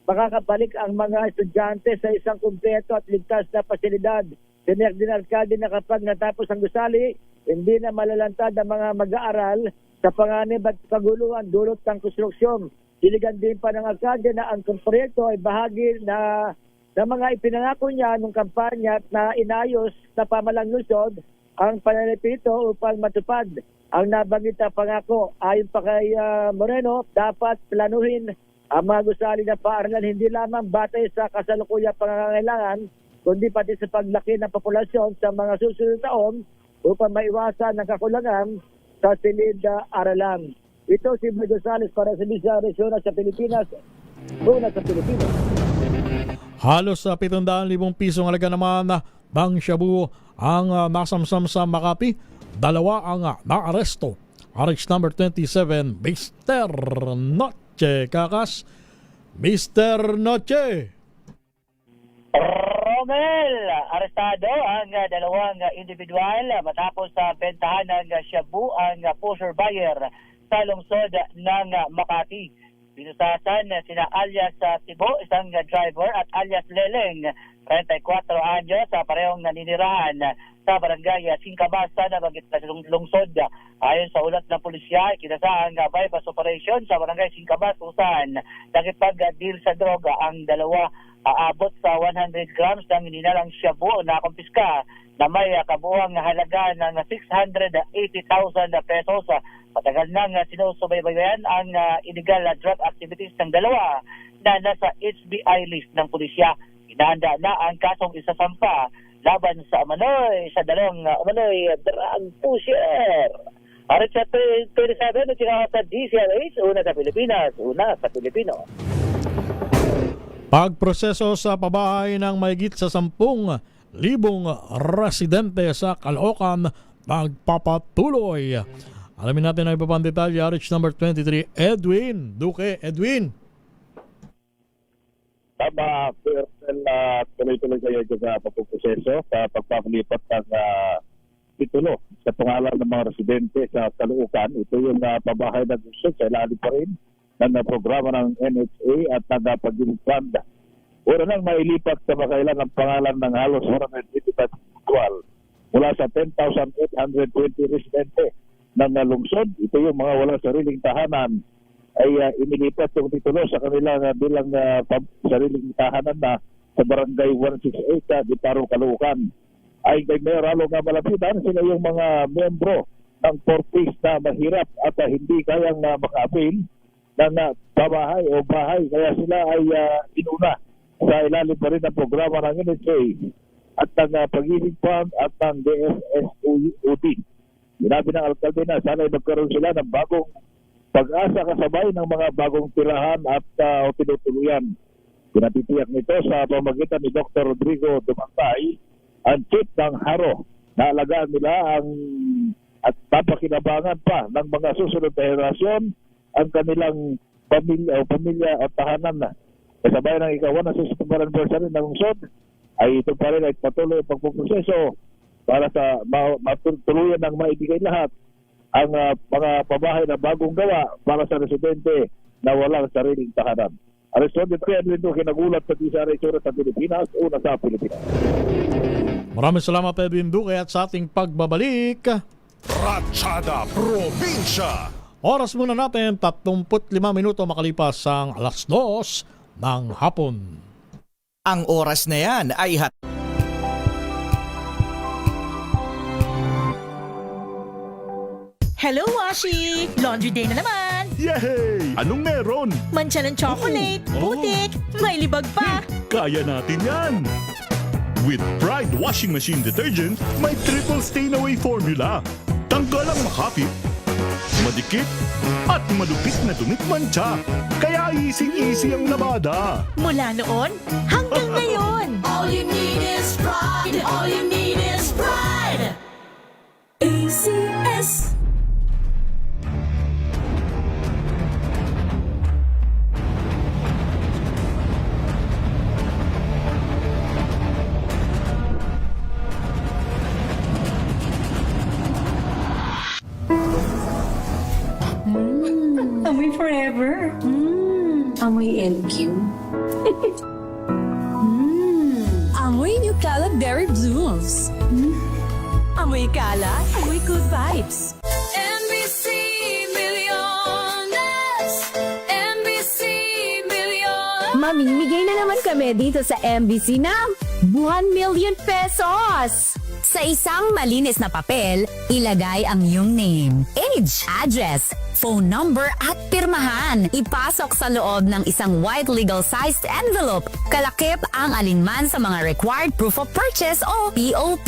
makakabalik ang mga estudyante sa isang kumpleto at ligtas na pasilidad. Sinabi din ng alkalde na kapag natapos ang gusali, hindi na malalantad ang mga mag-aaral sa panganib at kaguluhan dulot ng konstruksyon. Diligan din pa ng alkalde na ang proyekto ay bahagi na mga ipinangako niya nung kampanya na inayos sa pamalang lungsod ang pananipito upang matupad ang nabanggit na pangako. Ayon pa kay Moreno, dapat planuhin ang mga gusali na paaralan hindi lamang batay sa kasalukuyang pangangailangan, kundi pati sa paglaki ng populasyon sa mga susunod na taon upang maiwasan ang kakulangan sa silid aralan. Ito si Boy Gonzales para sa DZRH, sa Pilipinas, una sa Pilipinas. Halos sa 700,000 pisong halaga naman bang shabu ang nasamsam sa Makati. 2 ang naaresto. RH number 27, Mr. Noche. Kakas, Mr. Noche. Romel, arestado ang 2 individual matapos sa bentahan ng shabu ang pusher buyer sa lungsod ng Makati. Binusasan sina alias Tibo, isang driver, at alias Leleng, 34 anyos, sa parehong naninirahan sa barangay Singkabasa na lungsod. Ayon sa ulat ng pulisya, kinasahang bypass operation sa barangay Singkabas kung saan nakipag-deal sa droga ang 2 aabot sa 100 grams ng ninalang shabu na kumpiska na may kabuuang halaga ng 680,000 pesos. Matagal nang sinusubaybayan ang illegal drug activities ng dalawa na nasa HBI list ng pulisya. Inahanda na ang kasong isasampa laban sa dalawang drug pusher. Arit sa 27 na sinawa sa DCLH, una sa Pilipinas, una sa Pilipino. Pagproseso sa pabahay ng mahigit sa 10,000 residente sa Caloocan magpapatuloy. Alamin natin ang iba pang detalye. RH number 23, Edwin Duque. Edwin. Tama, tuloy-tuloy kayo sa pagpuproseso sa pagpapalipat ng titulo sa pangalan ng mga residente sa Caloocan. Ito yung pabahay na gusto sa ilalim pa rin ng programa ng NHA at nagpagdinig fund. Una nang mailipat sa makailan ang pangalan ng halos 185 individual mula sa 10,820 residente ng lungsod. Ito yung mga walang sariling tahanan ay inilipat yung titulo sa kanila bilang sariling tahanan na sa barangay 168 sa Gitaro, Caloocan. Ay kay Mayor Alo nga malapitan, sila yung mga membro ng Fortis na mahirap at hindi kayang maka-appeal ng pabahay o bahay. Kaya sila ay inuna sa ilalim pa rin ng programa ng NHA at ng Pag-ibig Fund at ng DSSUT. Sinabi ng alkalde na sana ay magkaroon sila ng bagong pag-asa kasabay ng mga bagong tirahan at tinutuluyan. Pinatitiyak nito sa pamagitan ni Dr. Rodrigo Dumantay, ang chief ng Haro, na alagaan nila at papakinabangan pa ng mga susunod na henerasyon ang kanilang pamilya o tahanan na. Kasabay ng ikaw na 60th anniversary ng lungsod, ay ito pa rin ay patuloy ang pagpuproseso para sa matuluyan ng maibigay lahat ang mga pabahay na bagong gawa para sa residente na walang sariling tahanan. Ariston Duterte, Edwin Duque, kinagulat sa DCRH sa Pilipinas, una sa Pilipinas. Maraming salamat, Edwin Duque, at sa ating pagbabalik, Ratsyada Probinsya. Oras muna natin, 35 minuto makalipas ang 2:00 ng hapon. Ang oras na yan ay Hello, Washi! Laundry day na naman! Yay! Anong meron? Mancha ng chocolate, putik, may libag pa! Kaya natin yan! With Pride Washing Machine Detergent, may triple stain-away formula. Tanggal ang makapit, madikit, at malupit na dumit mancha. Kaya easy-easy ang labada. Mula noon hanggang ngayon! All you need is pride. All you need is pride. ACS. Amoy forever. Amoy LQ. Amoy New Cala Berry Blooms. Amoy kalat, amoy good vibes. NBC Milliones. NBC Milliones. Mamimigay na naman kami dito sa MBC ng 1 million pesos! Sa isang malinis na papel, ilagay ang iyong name, age, address, phone number at pirmahan. Ipasok sa loob ng isang white legal-sized envelope. Kalakip ang alinman sa mga required proof of purchase o POP.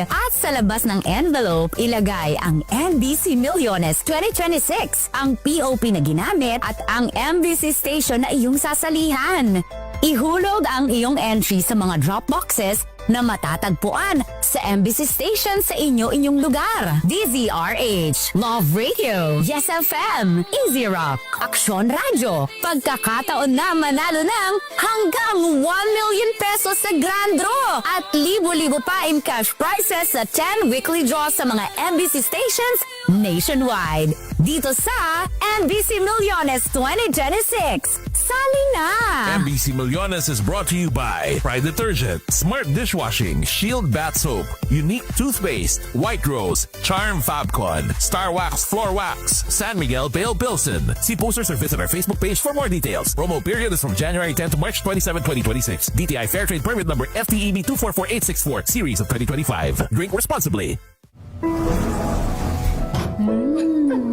At sa labas ng envelope, ilagay ang NBC Milliones 2026, ang POP na ginamit at ang MBC station na iyong sasalihan. Ihulog ang iyong entry sa mga drop boxes na matatagpuan sa MBC station sa inyong lugar. DZRH, Love Radio, Yes FM, Easy Rock, Aksyon Radio. Pagkakataon na manalo ng hanggang 1 million pesos sa Grand Draw at libo-libo pa in cash prizes sa 10 weekly draws sa mga MBC stations nationwide. Dito sa MBC Milliones 2026. Sali na! MBC Millones is brought to you by Pride Detergent, Smart Dishwashing, Shield Bath Soap, Unique Toothpaste, White Rose, Charm Fabcon, Star Wax Floor Wax, San Miguel Bale Bilson. See posters or visit our Facebook page for more details. Promo period is from January 10 to March 27, 2026. DTI Fair Trade Permit number FTEB 244864, series of 2025. Drink responsibly.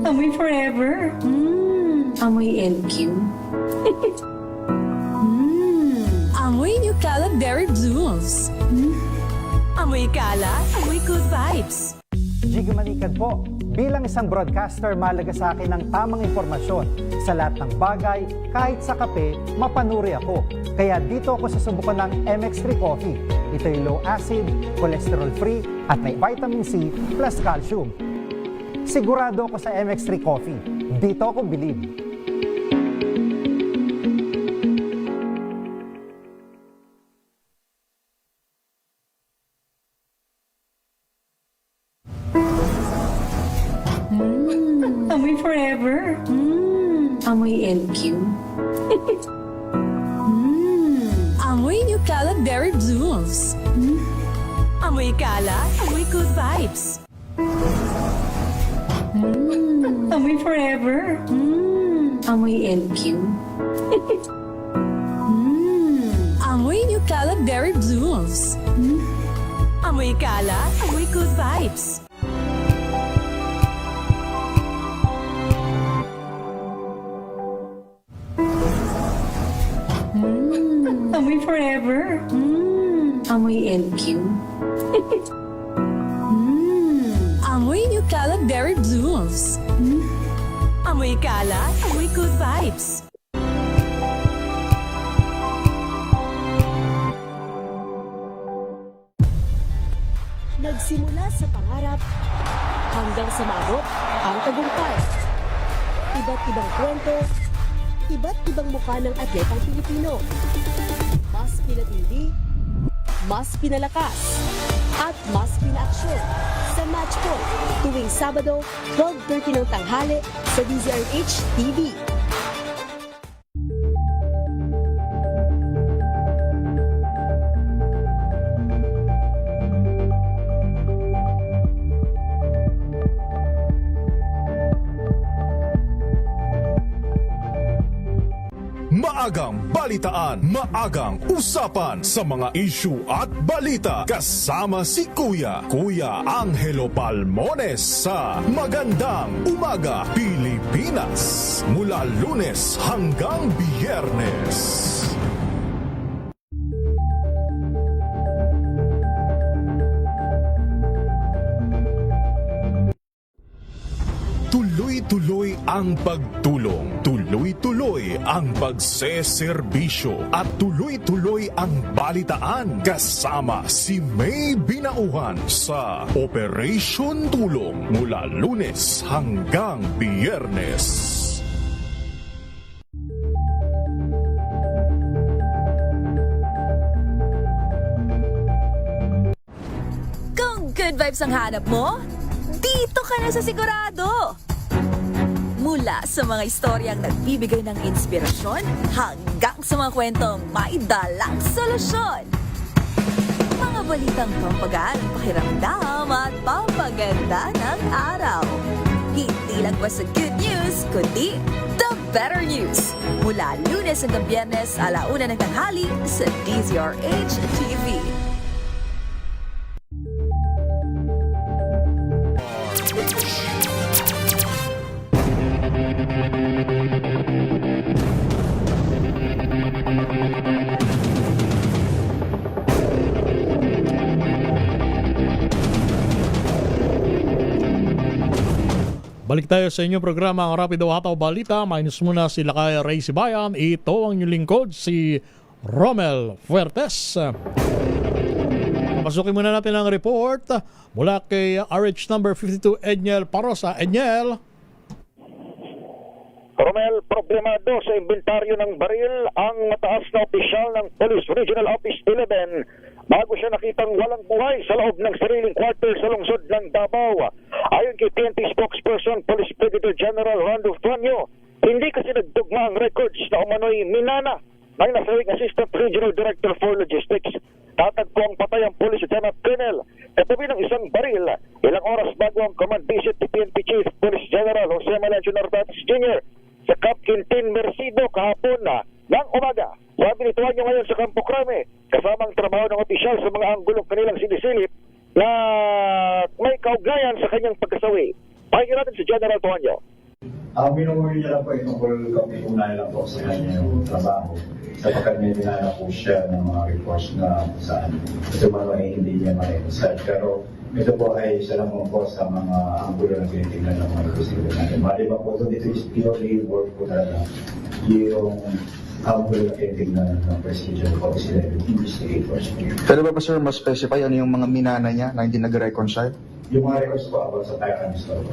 Amoy forever. Amoy LQ. Amoy New Cala Berry Blues. Amoy Cala, amoy good vibes. Jiggy Manikad po. Bilang isang broadcaster, mahalaga sa akin ang tamang impormasyon. Sa lahat ng bagay, kahit sa kape, mapanuri ako. Kaya dito ako susubukan ng MX3 Coffee. Ito'y low acid, cholesterol free, at may vitamin C plus calcium. Sigurado ako sa MX3 Coffee. Dito ako believe. Amoy forever. Amoy LQ. Amoy New Cala Berry Blues. Amoy Cala, amoy good vibes. Amoy forever. Amoy LQ. Amoy New Cala Berry Blues. Amoy Cala, amoy good vibes. Amoy forever. Amoy LQ. Amoy New Cala Berry Blues. Amoy Cala, amoy good vibes. Nagsimula sa pangarap hanggang sa maabot ang tagumpay. Iba't ibang kwento, iba't ibang mukha ng atletang Pilipino. Mas pinatindi, mas pinalakas, at mas pinaaksyon sa Match Point tuwing Sabado, 12:30 ng tanghali sa DZRH TV. Maagang balitaan, maagang usapan sa mga issue at balita. Kasama si Kuya Angelo Palmones sa Magandang Umaga Pilipinas. Mula Lunes hanggang Biyernes. Tuloy-tuloy ang pagtulong, tuloy-tuloy ang pagseserbisyo, at tuloy-tuloy ang balitaan kasama si May Binauhan sa Operation Tulong mula Lunes hanggang Biyernes. Kung good vibes ang hanap mo, dito ka na sa sigurado! Mula sa mga istoryang nagbibigay ng inspirasyon hanggang sa mga kwentong may dalang solusyon. Mga balitang pampagaan, pakiramdam at pampaganda ng araw. Hindi lang basta good news, kundi the better news. Mula Lunes hanggang Biyernes, 1:00 ng tanghali sa DZRH TV. Balik tayo sa inyong programa, ang Rapido Hataw Balita. Minus muna si Lakay Ray Sibayan. Ito ang inyong lingkod, si Romel Fuertes. Pasukin muna natin ang report mula kay RH number 52, Edniel Parosa. Edniel. Romel, problemado sa inventaryo ng baril ang mataas na opisyal ng Police Regional Office 11 bago siya nakitang walang buhay sa loob ng sariling quarter sa lungsod ng Davao. Ayon kay PNP spokesperson Police Brigadier General Randolph Tuanyo, hindi kasi nagtugma nga ang records na umano'y minana ng nasawing Assistant Regional Director for Logistics. Tatagpo ang patay ang Police Lieutenant Colonel katabi ng isang baril ilang oras bago ang command visit ni PNP Chief Police General Jose Melencio Narvaez Jr. sa Camp Quintin Mercido kahapon ng umaga. Sabi nito niyo ngayon sa Campo Crame kasamang trabaho ng opisyal sa mga anggulong kanilang sinisilip na may kaugnayan sa kanyang pagkasawi. Pakinggan natin si General Tuanyo. Minumuli niya lang po itungkol kami unahin lang po sa kanya yung trabaho sapagkat may binana po siya ng mga reports na saan ito mga ay hindi niya ma-reset. Pero ito po ay isa lang po sa mga anggulo na tinitingnan ng mga investigator natin. Maliban po ito is purely work po talaga yung anggulo na tinitingnan ng Presidio Office level investigators. Pero ba sir, mas specify ano yung mga minana niya na hindi nag-reconcile? Yung mga records po about sa firearms store.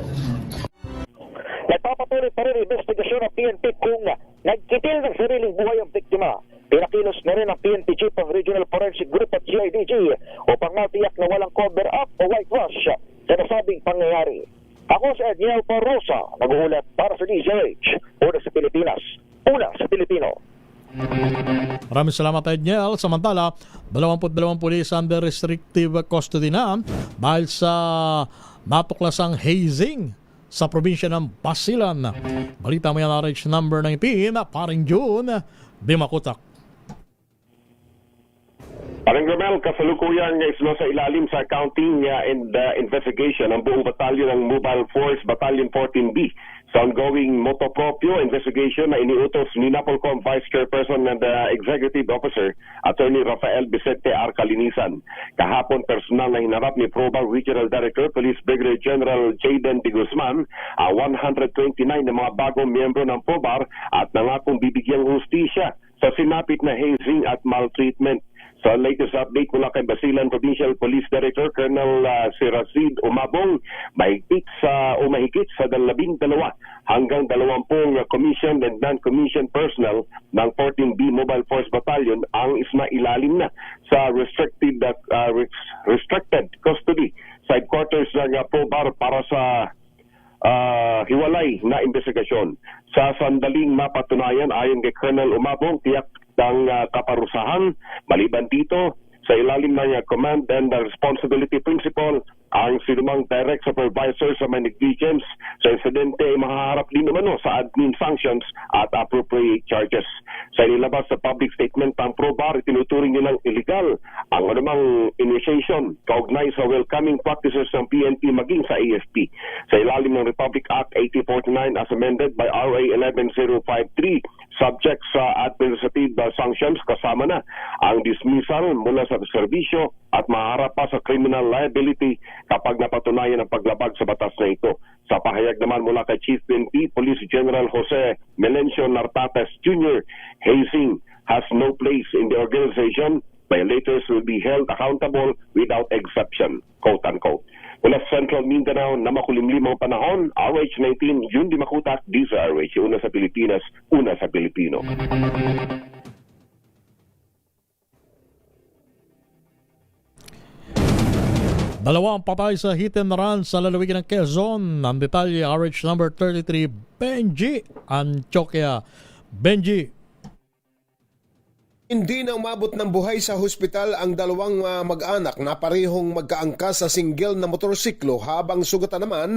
Nagpapatuloy pa rin investigasyon ng PNP kung nagkitil ng sariling buhay ang biktima. Pinakilos na rin ang PNP Chief of Regional Forensic Group at GIDG upang matiyak na walang cover-up o whitewash sa nasabing pangyayari. Ako si Edniel Parrosa, nag-uulat para sa DZRH, una sa Pilipinas, una sa Pilipino. Maraming salamat, Edniel. Samantala, 22 pulis under restrictive custody na dahil sa natuklasang hazing sa probinsya ng Basilan. Balita mo yan, RH number 19, paring June, Bimakutak. Paring Romel, kasalukuyan islo sa ilalim sa accounting and investigation ang buong batalyon ng Mobile Force Battalion 14B sa ongoing motopropyo investigation na iniutos ni Napolcom Vice Chairperson and Executive Officer Attorney Rafael Vicente R. Calinisan. Kahapon personal na hinarap ni Probar Regional Director Police Brigadier General Jayden de Guzman ang 129 na mga bagong miyembro ng Probar at nangakong bibigyang hustisya sa sinapit na hazing at maltreatment. Sa latest update mula kay Basilan Provincial Police Director Colonel Sirazid Umabong, mahigit sa 12 hanggang 20 commissioned and non-commissioned personnel ng 14B Mobile Force Battalion ang isnailalim na sa restricted custody sa headquarters ng Probar para sa hiwalay na investigasyon. Sa sandaling mapatunayan ayon kay Colonel Umabong, tiyak ng kaparusahan. Maliban dito, sa ilalim ng Command and Responsibility Principle, ang sinumang direct supervisor sa may negligence sa insidente ay mahaharap din naman sa admin sanctions at appropriate charges. Sa inilabas sa public statement ng Probar, itinuturing nilang illegal ang anumang initiation kaugnay sa welcoming practices ng PNP maging sa AFP. Sa ilalim ng Republic Act 8049 as amended by RA 11053, subject sa administrative sanctions kasama na ang dismissal mula sa serbisyo at maharap pa sa criminal liability kapag napatunayan ang paglabag sa batas na ito. Sa pahayag naman mula kay Chief PNP Police General Jose Melencio Narvaez Jr., hazing has no place in the organization. Violators will be held accountable without exception, quote-unquote. Mula sa Central Mindanao na makulimlimang panahon, RH19, June Bimakutak, DZRH, una sa Pilipinas, una sa Pilipino. Dalawang patay sa hit and run sa lalawigan ng Quezon. Ang detalye, RH number 33, Benji Antioquia. Benji. Hindi na umabot ng buhay sa hospital ang dalawang mag-anak na parehong magkaangkas sa single na motorsiklo habang sugatan naman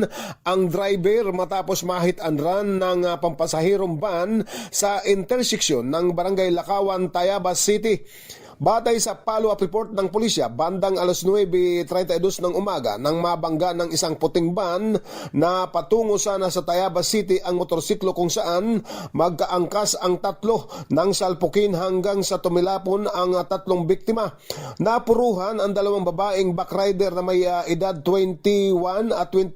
ang driver matapos mahit and run ng pampasahirong van sa interseksyon ng Barangay Lakawan, Tayabas City. Batay sa follow-up report ng pulisya, bandang alas 9:32 ng umaga nang mabangga ng isang puting van na patungo sana sa Tayabas City ang motorsiklo kung saan magkaangkas ang tatlo nang salpukin hanggang sa tumilapon ang tatlong biktima. Napuruhan ang dalawang babaeng backrider na may edad 21 at 20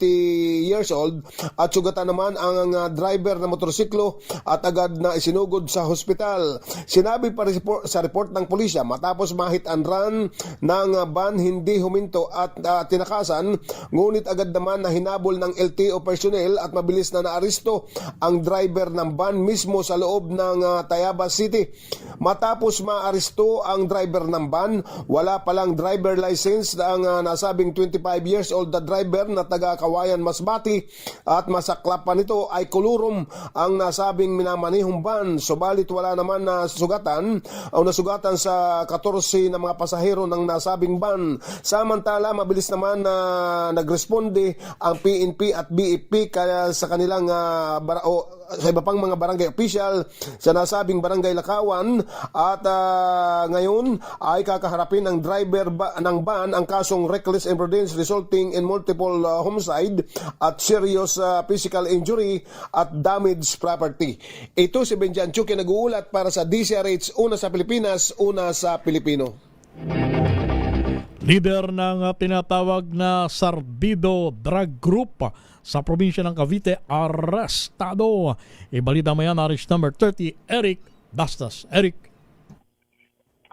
years old at sugatan naman ang driver na motorsiklo at agad na isinugod sa hospital. Sinabi pa sa report ng pulisya, matapos ma-hit and run ng van, hindi huminto at tinakasan, ngunit agad naman na hinabol ng LTO personnel at mabilis na naaresto ang driver ng van mismo sa loob ng Tayabas City. Matapos maaresto ang driver ng van, wala palang driver license ang nasabing 25 years old na driver na taga Kawayan, Masbati, at masaklap pa nito ay kulurom ang nasabing minamanihong van. Subalit wala naman na sugatan o nasugatan sa 14 na mga pasahero ng nasabing van. Samantala, mabilis naman na nagresponde ang PNP at BFP kaya sa kanilang sa iba pang mga barangay official sa nasabing barangay Lakawan at ngayon ay kakaharapin ng driver ng van ang kasong reckless imprudence resulting in multiple homicide at serious physical injury at damaged property. Ito si Benjan Chuki nag-uulat para sa DCRH, una sa Pilipinas, una sa Pilipino. Leader ng tinatawag na Sardido Drug Group sa probinsya ng Cavite, arestado. Ibalita mo yan, arrest number 30, Eric Bastas. Eric.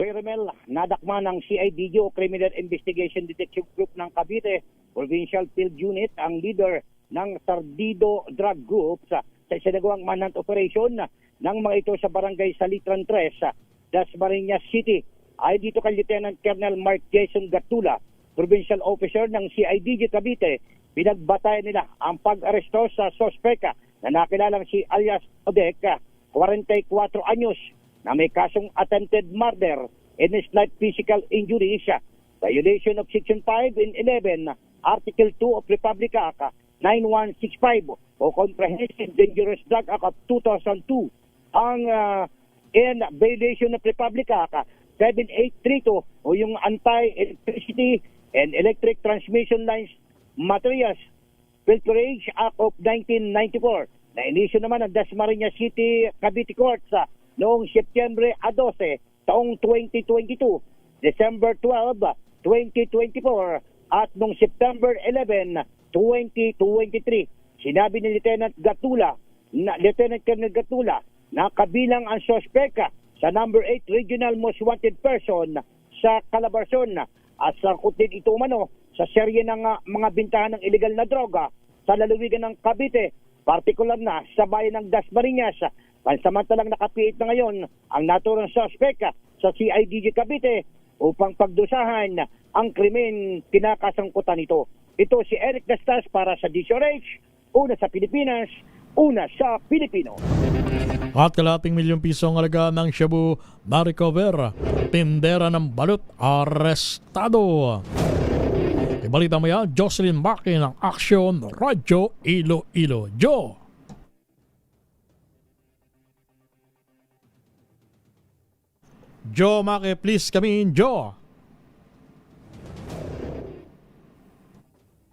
Kuya Romel, nadakma ng CIDG o Criminal Investigation Detective Group ng Cavite Provincial Field Unit ang leader ng Sardido Drug Group sa sinagawang manhunt operation ng mga ito sa barangay Salitran 3, Dasmariñas City. Ay dito kay Lieutenant Colonel Mark Jason Gatula, Provincial Officer ng CIDG Cavite, pinagbatayan nila ang pag-aresto sa sospeka na nakilalang si alias Odek, 44 anyos, na may kasong attempted murder and slight physical injury siya. Violation of Section 5 and 11, Article 2 of Republic Act 9165 o Comprehensive Dangerous Drug Act 2002, ang in violation of Republic Act 7832 o yung Anti-Electricity and Electric Transmission Lines Materials Filterage Act of 1994 na inisyo naman ng Dasmariñas City Cavite Courts noong Setyembre 12 taong 2022, December 12, 2024 at noong September 11, 2023. Sinabi ni Lieutenant Colonel Gatula na kabilang ang sospeka sa number 8 Regional Most Wanted Person sa Calabarzon at sangkot din ito umano sa serye ng mga bintahan ng illegal na droga sa lalawigan ng Cavite, partikular na sa bayan ng Dasmariñas. Pansamantalang nakapiit na ngayon ang naturang sospeka sa CIDG Cavite upang pagdusahan ang krimen kinakasangkutan nito. Ito si Eric Dastas para sa DCRH, una sa Pilipinas, una sa Pilipino. At kalating milyong piso ang halaga ng shabu na-recover. Tindera ng balot, arestado. Ibalita mo yan, Jocelyn Maki ng Action Radyo Iloilo. Joe. Joe Maki, please come in, Joe.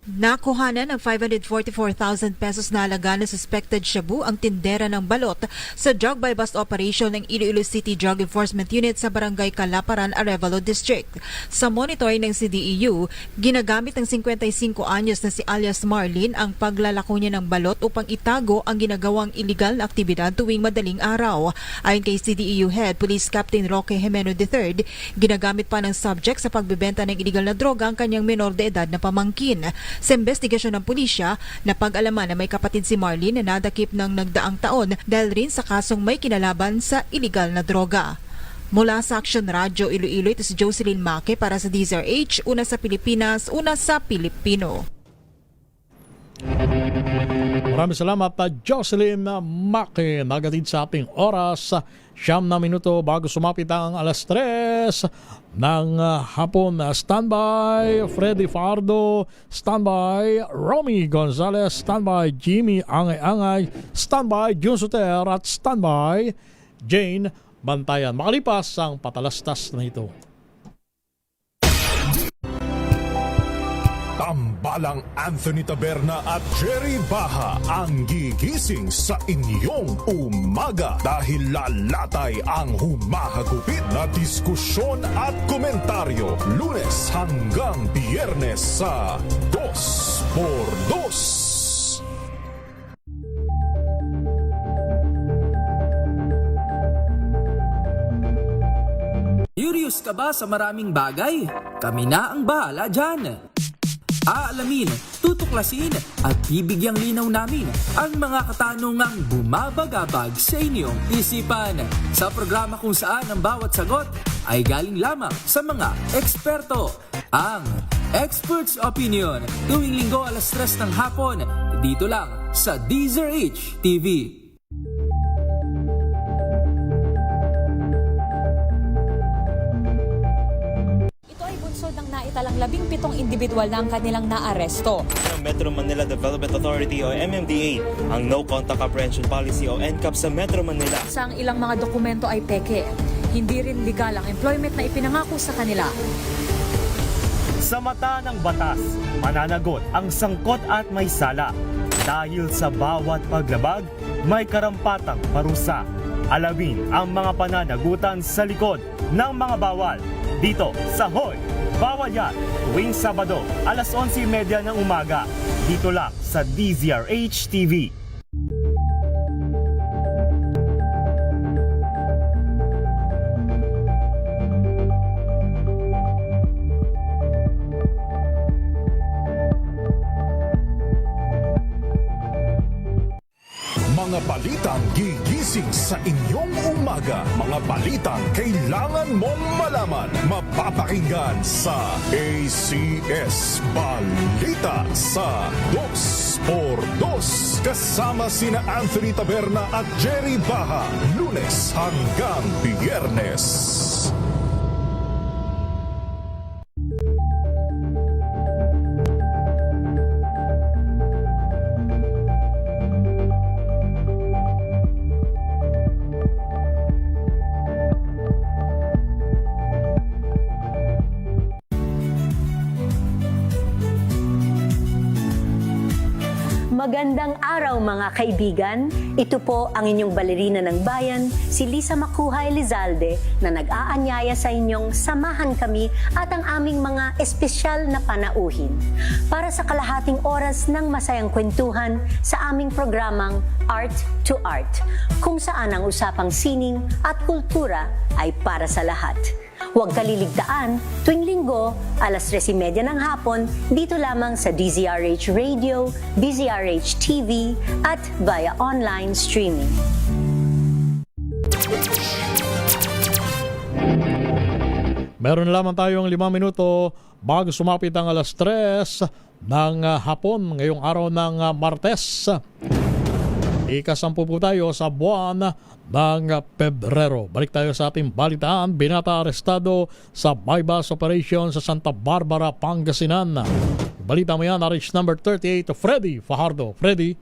Nakuhanan ng 544,000 pesos na halaga ng suspected shabu ang tindera ng balot sa drug by bust operation ng Iloilo City Drug Enforcement Unit sa Barangay Calaparan, Arevalo District. Sa monitoring ng CDEU, ginagamit ng 55 anyos na si alias Marlene ang paglalako niya ng balot upang itago ang ginagawang illegal na aktibidad tuwing madaling araw. Ayon kay CDEU Head Police Captain Roque Jimeno III, ginagamit pa ng subject sa pagbebenta ng illegal na droga ang kanyang menor de edad na pamangkin. Sa investigasyon ng pulisya, napag-alaman na may kapatid si Marlene na nadakip ng nagdaang taon dahil rin sa kasong may kinalaban sa iligal na droga. Mula sa Action Radyo Iloilo, ito si Jocelyn Maki para sa DZRH, una sa Pilipinas, una sa Pilipino. Maraming salamat Jocelyn Maki. Nagatid sa ating oras, 9 na minuto bago sumapit ang alas 3 ng hapon. Standby Freddy Fardo, standby Romy Gonzalez, standby Jimmy Angay-Angay, standby Jun Soter at standby Jane Bantayan. Makalipas ang patalastas na ito. Tambalang Anthony Taberna at Jerry Baha ang gigising sa inyong umaga dahil lalatay ang humahagupit na diskusyon at komentaryo Lunes hanggang Biyernes sa 2x2. Julius ka ba sa maraming bagay? Kami na ang bahala dyan. Aalamin, tutuklasin at bibigyang linaw namin ang mga katanungang bumabagabag sa inyong isipan. Sa programa kung saan ang bawat sagot ay galing lamang sa mga eksperto. Ang Expert's Opinion, tuwing linggo 3:00 ng hapon, dito lang sa DZRH TV. Ng naitalang 17 individual na ang kanilang naaresto. Metro Manila Development Authority o MMDA ang No Contact Apprehension Policy o NCAP sa Metro Manila. Sa ang ilang mga dokumento ay peke. Hindi rin legal ang employment na ipinangako sa kanila. Sa mata ng batas, mananagot ang sangkot at may sala. Dahil sa bawat paglabag, may karampatang parusa. Alamin ang mga pananagutan sa likod ng mga bawal. Dito sa Hoy! Bawal Yan, tuwing Sabado, 11:30 ng umaga. Dito lang sa DZRH TV. Mga balitang gigising sa inyong umaga. Mga balitang kailangan mong malaman. Mapapakinggan sa ACS Balita sa 2x2. Kasama sina Anthony Taberna at Jerry Baha. Lunes hanggang Biyernes. Magandang araw mga kaibigan. Ito po ang inyong balerina ng bayan, si Lisa Makuhay Lizalde, na nag-aanyaya sa inyong samahan kami at ang aming mga espesyal na panauhin para sa kalahating oras ng masayang kwentuhan sa aming programang Art to Art, kung saan ang usapang sining at kultura ay para sa lahat. Huwag kaliligtaan, tuwing linggo, 3:30 ng hapon, dito lamang sa DZRH Radio, DZRH TV, at via online streaming. Meron lamang tayong 5 minuto bago sumapit ang 3:00 ng hapon ngayong araw ng Martes. Ika-10 po tayo sa buwan ng Pebrero. Balik tayo sa ating balitaan. Binata arestado sa bypass operation sa Santa Barbara, Pangasinan. Balita mo yan, RH number 38, Freddy Fajardo. Freddy.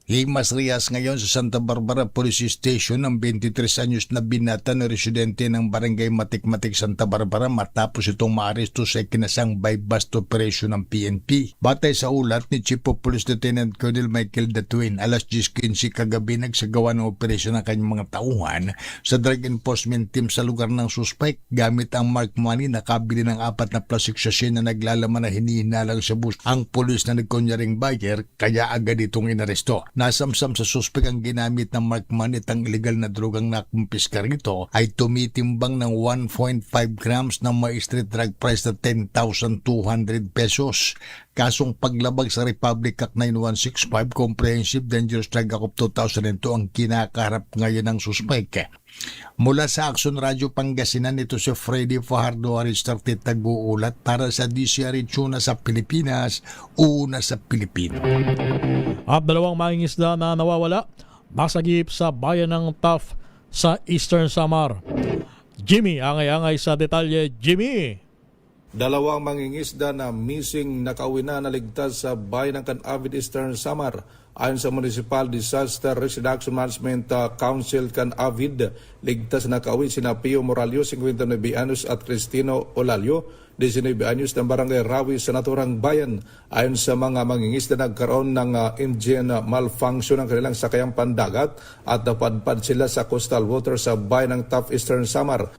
Himas Rias ngayon sa Santa Barbara Police Station ang 23 anyos na binata na residente ng Barangay Matik-Matik, Santa Barbara matapos itong maaresto sa ikinasang bypass operation ng PNP. Batay sa ulat ni Chief of Police Lieutenant Colonel Michael Datuin, 10:15 kagabi nagsagawa ng operasyon ng kanyang mga tauhan sa Drug Enforcement Team sa lugar ng suspect gamit ang marked money. Nakabili ng 4 na plastic sachet na naglalaman na hinihinalang sa bus ang pulis na nagkunyaring buyer, kaya agad itong inaresto. Nasamsam sa suspect ang ginamit ng marked money at ang illegal na drogang nakumpiska rito ay tumitimbang ng 1.5 grams ng may street drug price na 10,200 pesos. Kasong paglabag sa Republic Act 9165 Comprehensive Dangerous Drug Act of 2002 ang kinakaharap ngayon ng suspect. Mula sa Action Radio Pangasinan, ito si Freddy Fajardo Aristartet nag-uulat para sa DZRH una sa Pilipinas, una sa Pilipino. At 2 mangingisda na nawawala, masagip sa bayan ng Taft sa Eastern Samar. Jimmy, angay-angay sa detalye. Jimmy! 2 mangingisda na missing nakauwi na naligtas sa bayan ng Canavid, Eastern Samar. Ayon sa Municipal Disaster Risk Reduction Management Council Canavid, ligtas na nakauwi sina Pio Moralio, 59 anyos at Cristino Olalio, 19 anyos ng Barangay Rawi sa naturang bayan. Ayon sa mga mangingisda, nagkaroon ng engine malfunction ng kanilang sakayang pandagat at napadpad sila sa coastal water sa bayan ng Taft, Eastern Samar.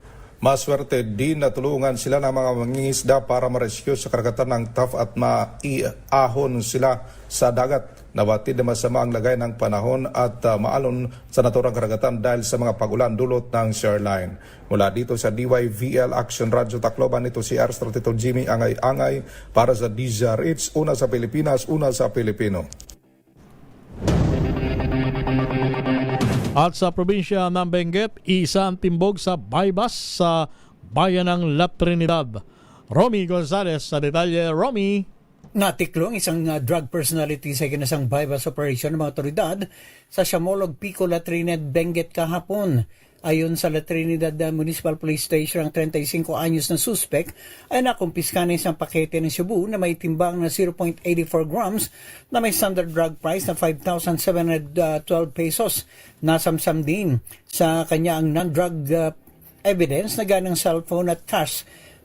Maswerte din na tulungan sila ng mga mangingisda para ma-rescue sa karagatan ng Taff at maiahon sila sa dagat. Nabatid na masama ang lagay ng panahon at maalon sa naturang karagatan dahil sa mga pagulan dulot ng shoreline. Mula dito sa DYVL Action Radio Tacloban, ito si R32 Jimmy Angay-Angay para sa DZRH, una sa Pilipinas, una sa Pilipino. At sa probinsya ng Benguet, isang timbog sa Baybas sa bayan ng La Trinidad. Romy Gonzalez sa detalye. Romy. Natiklong isang drug personality sa ikinasang Baybas operation ng mga otoridad sa Siamolog Pico, La Trinidad, Benguet kahapon. Ayon sa La Trinidad Municipal Police Station, ang 35 anyos na suspect ay nakumpiska na isang pakete ng Cebu na may timbang na 0.84 grams na may standard drug price na 5,712 pesos. Nasamsam din sa kanya ang non-drug evidence na ganang cellphone at cash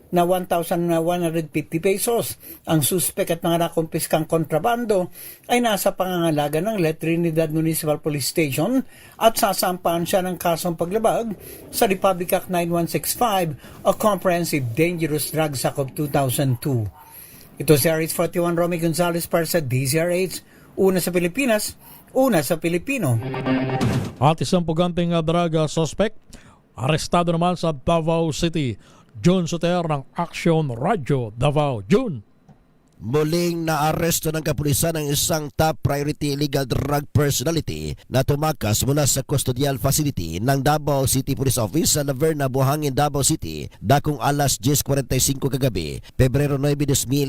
na 1,150 pesos. Ang suspect at mga nakumpiskang kontrabando ay nasa pangangalaga ng La Trinidad Municipal Police Station at sasampahan siya ng kasong paglabag sa Republic Act 9165 o Comprehensive Dangerous Drugs Act of 2002. Ito si RH41 Romy Gonzalez para sa DZRH, una sa Pilipinas, una sa Pilipino. At isang puganting drug suspect, arestado naman sa Davao City. John Soter ng Action Radio Davao. June. Muling naaresto ng kapulisan ng isang top priority illegal drug personality na tumakas mula sa custodial facility ng Davao City Police Office sa Laverna, Buhangin, Davao City dakong alas 10:45 kagabi, Pebrero 9,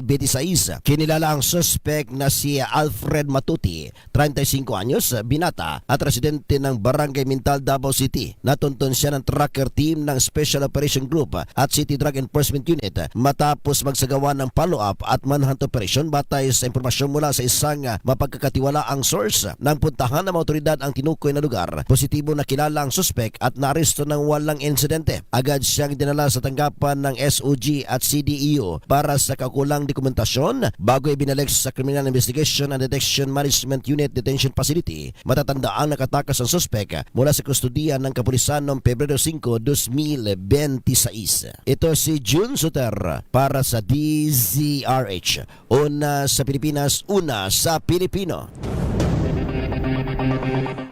2026. Kinilala ang suspect na si Alfred Matuti, 35 anyos, binata at residente ng Barangay Mintal, Davao City. Natuntun siya ng tracker team ng Special Operation Group at City Drug Enforcement Unit matapos magsagawa ng follow-up at manhunt operation batay sa impormasyon mula sa isang mapagkakatiwalaang source. Nang puntahan ng mga otoridad ang tinukoy na lugar, positibo na kilala ang suspect at naaresto ng walang insidente. Agad siyang dinala sa tanggapan ng SOG at CDEO para sa kakulang dokumentasyon bago ibinalik sa Criminal Investigation and Detection Management Unit Detention Facility. Matatandaan nakatakas ang suspect mula sa kustodiya ng kapulisan noong Pebrero 5, 2026. Ito si June Soter para sa DZRH. Una sa Pilipinas, una sa Pilipino.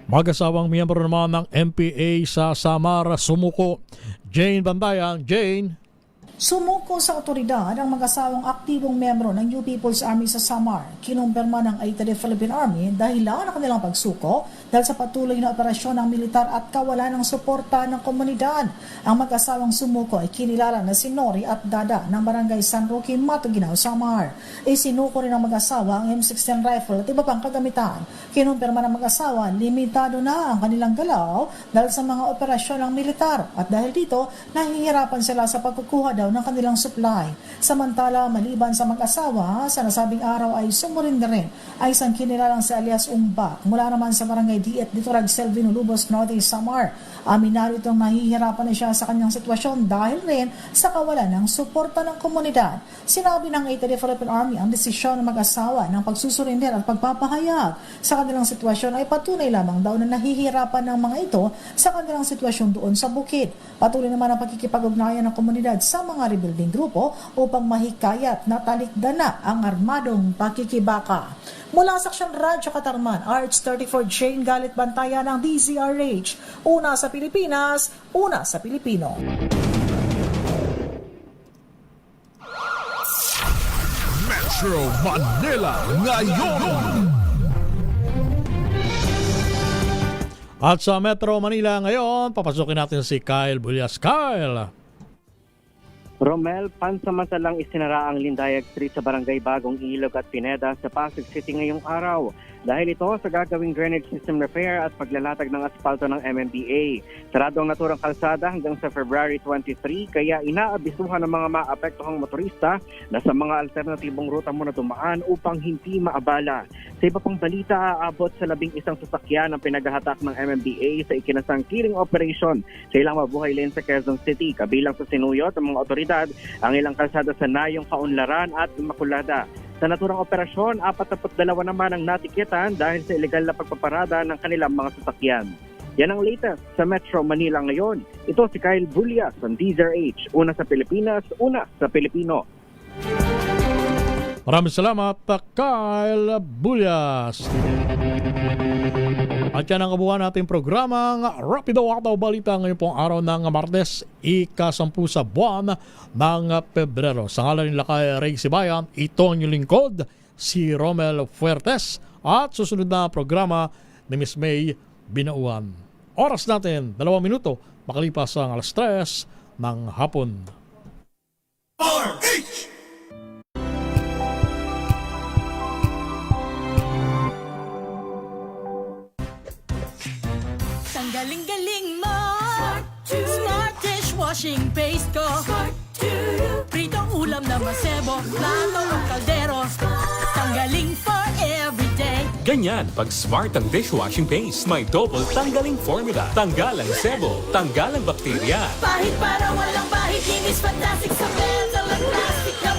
Mag-asawang miyembro naman ng MPA sa Samar sumuko. Jane Bandayan. Jane. Sumuko sa otoridad ang mag-asawang aktibong membro ng New People's Army sa Samar. Kinumpirma ng 80th Philippine Army dahilan ng kanilang pagsuko dahil sa patuloy na operasyon ng militar at kawalan ng suporta ng komunidad. Ang mag-asawang sumuko ay kinilala na si Nori at Dada ng Barangay San Roque, Matuguinao, Samar. Isinuko rin ng mag-asawa ang M16 rifle at iba pang kagamitan. Kinumpirma ng mag-asawa, limitado na ang kanilang galaw dahil sa mga operasyon ng militar at dahil dito, nahihirapan sila sa pagkukuha daw ng kanilang supply. Samantala, maliban sa mag-asawa, sa nasabing araw ay sumurin na rin ay isang kinilalang si alias Umbak mula naman sa Barangay Diet, Litorag, Selvino, Lubos, Norte, Samar. Aminado itong nahihirapan na siya sa kanyang sitwasyon dahil rin sa kawalan ng suporta ng komunidad. Sinabi ng 80th Philippine Army ang desisyon ng mag-asawa ng pagsusurinder at pagpapahayag sa kanilang sitwasyon ay patunay lamang daw na nahihirapan ng mga ito sa kanilang sitwasyon doon sa bukid. Patuloy naman ang pagkikipag-ugnayan ng komunidad sa mga rebuilding grupo upang mahikayat na talikdan na ang armadong pakikibaka. Mula sa Action Radyo Katarman, RH34 Jane Galit Bantayan ng DZRH. Una sa Pilipinas, una sa Pilipino. Metro Manila ngayon. At sa Metro Manila ngayon, papasukin natin si Kyle Bulyas. Kyle! Romel, pansamantalang isinara ang Lindayag Street sa Barangay Bagong Ilog at Pineda sa Pasig City ngayong araw. Dahil ito sa gagawing drainage system repair at paglalatag ng asfalto ng MMDA. Sarado ang naturang kalsada hanggang sa February 23, kaya inaabisuhan ng mga maapektuhang motorista na sa mga alternatibong ruta muna dumaan upang hindi maabala. Sa iba pang balita, aabot sa 11 sasakyan ang pinaghahatak ng MMDA sa ikinasang clearing operation sa ilang mabuhay lane sa Quezon City. Kabilang sa sinuyot ng mga otoridad ang ilang kalsada sa Nayong, Kaunlaran at Immaculada. Sa naturang operasyon, 42 naman ang natikitan dahil sa ilegal na pagpaparada ng kanilang mga sasakyan. Yan ang latest sa Metro Manila ngayon. Ito si Kyle Bulias ng DZRH. Una sa Pilipinas, una sa Pilipino. Maraming salamat, Kyle Bulyas. At yan ang kabuuan nating programang Rapido Ataw Balita ngayon pong araw ng Martes, ika-10 sa buwan ng Pebrero. Sa ngalan nila kay Ray Sibayan, ito ang inyong lingkod, si Romel Fuertes. At susunod na programa ni Miss May Binauan. Oras natin, 2 minuto, makalipas ang alas 3 ng hapon. Ang galing-galing mo, Smart dishwashing paste ko, pritong ulam na masebo, plato o kaldero, tanggaling for everyday. Ganyan, pag Smart ang dishwashing paste, may double tanggaling formula. Tanggal ang sebo, tanggal ang bakterya. Bahid para walang bahid, linis fantastic sa metal at plastic na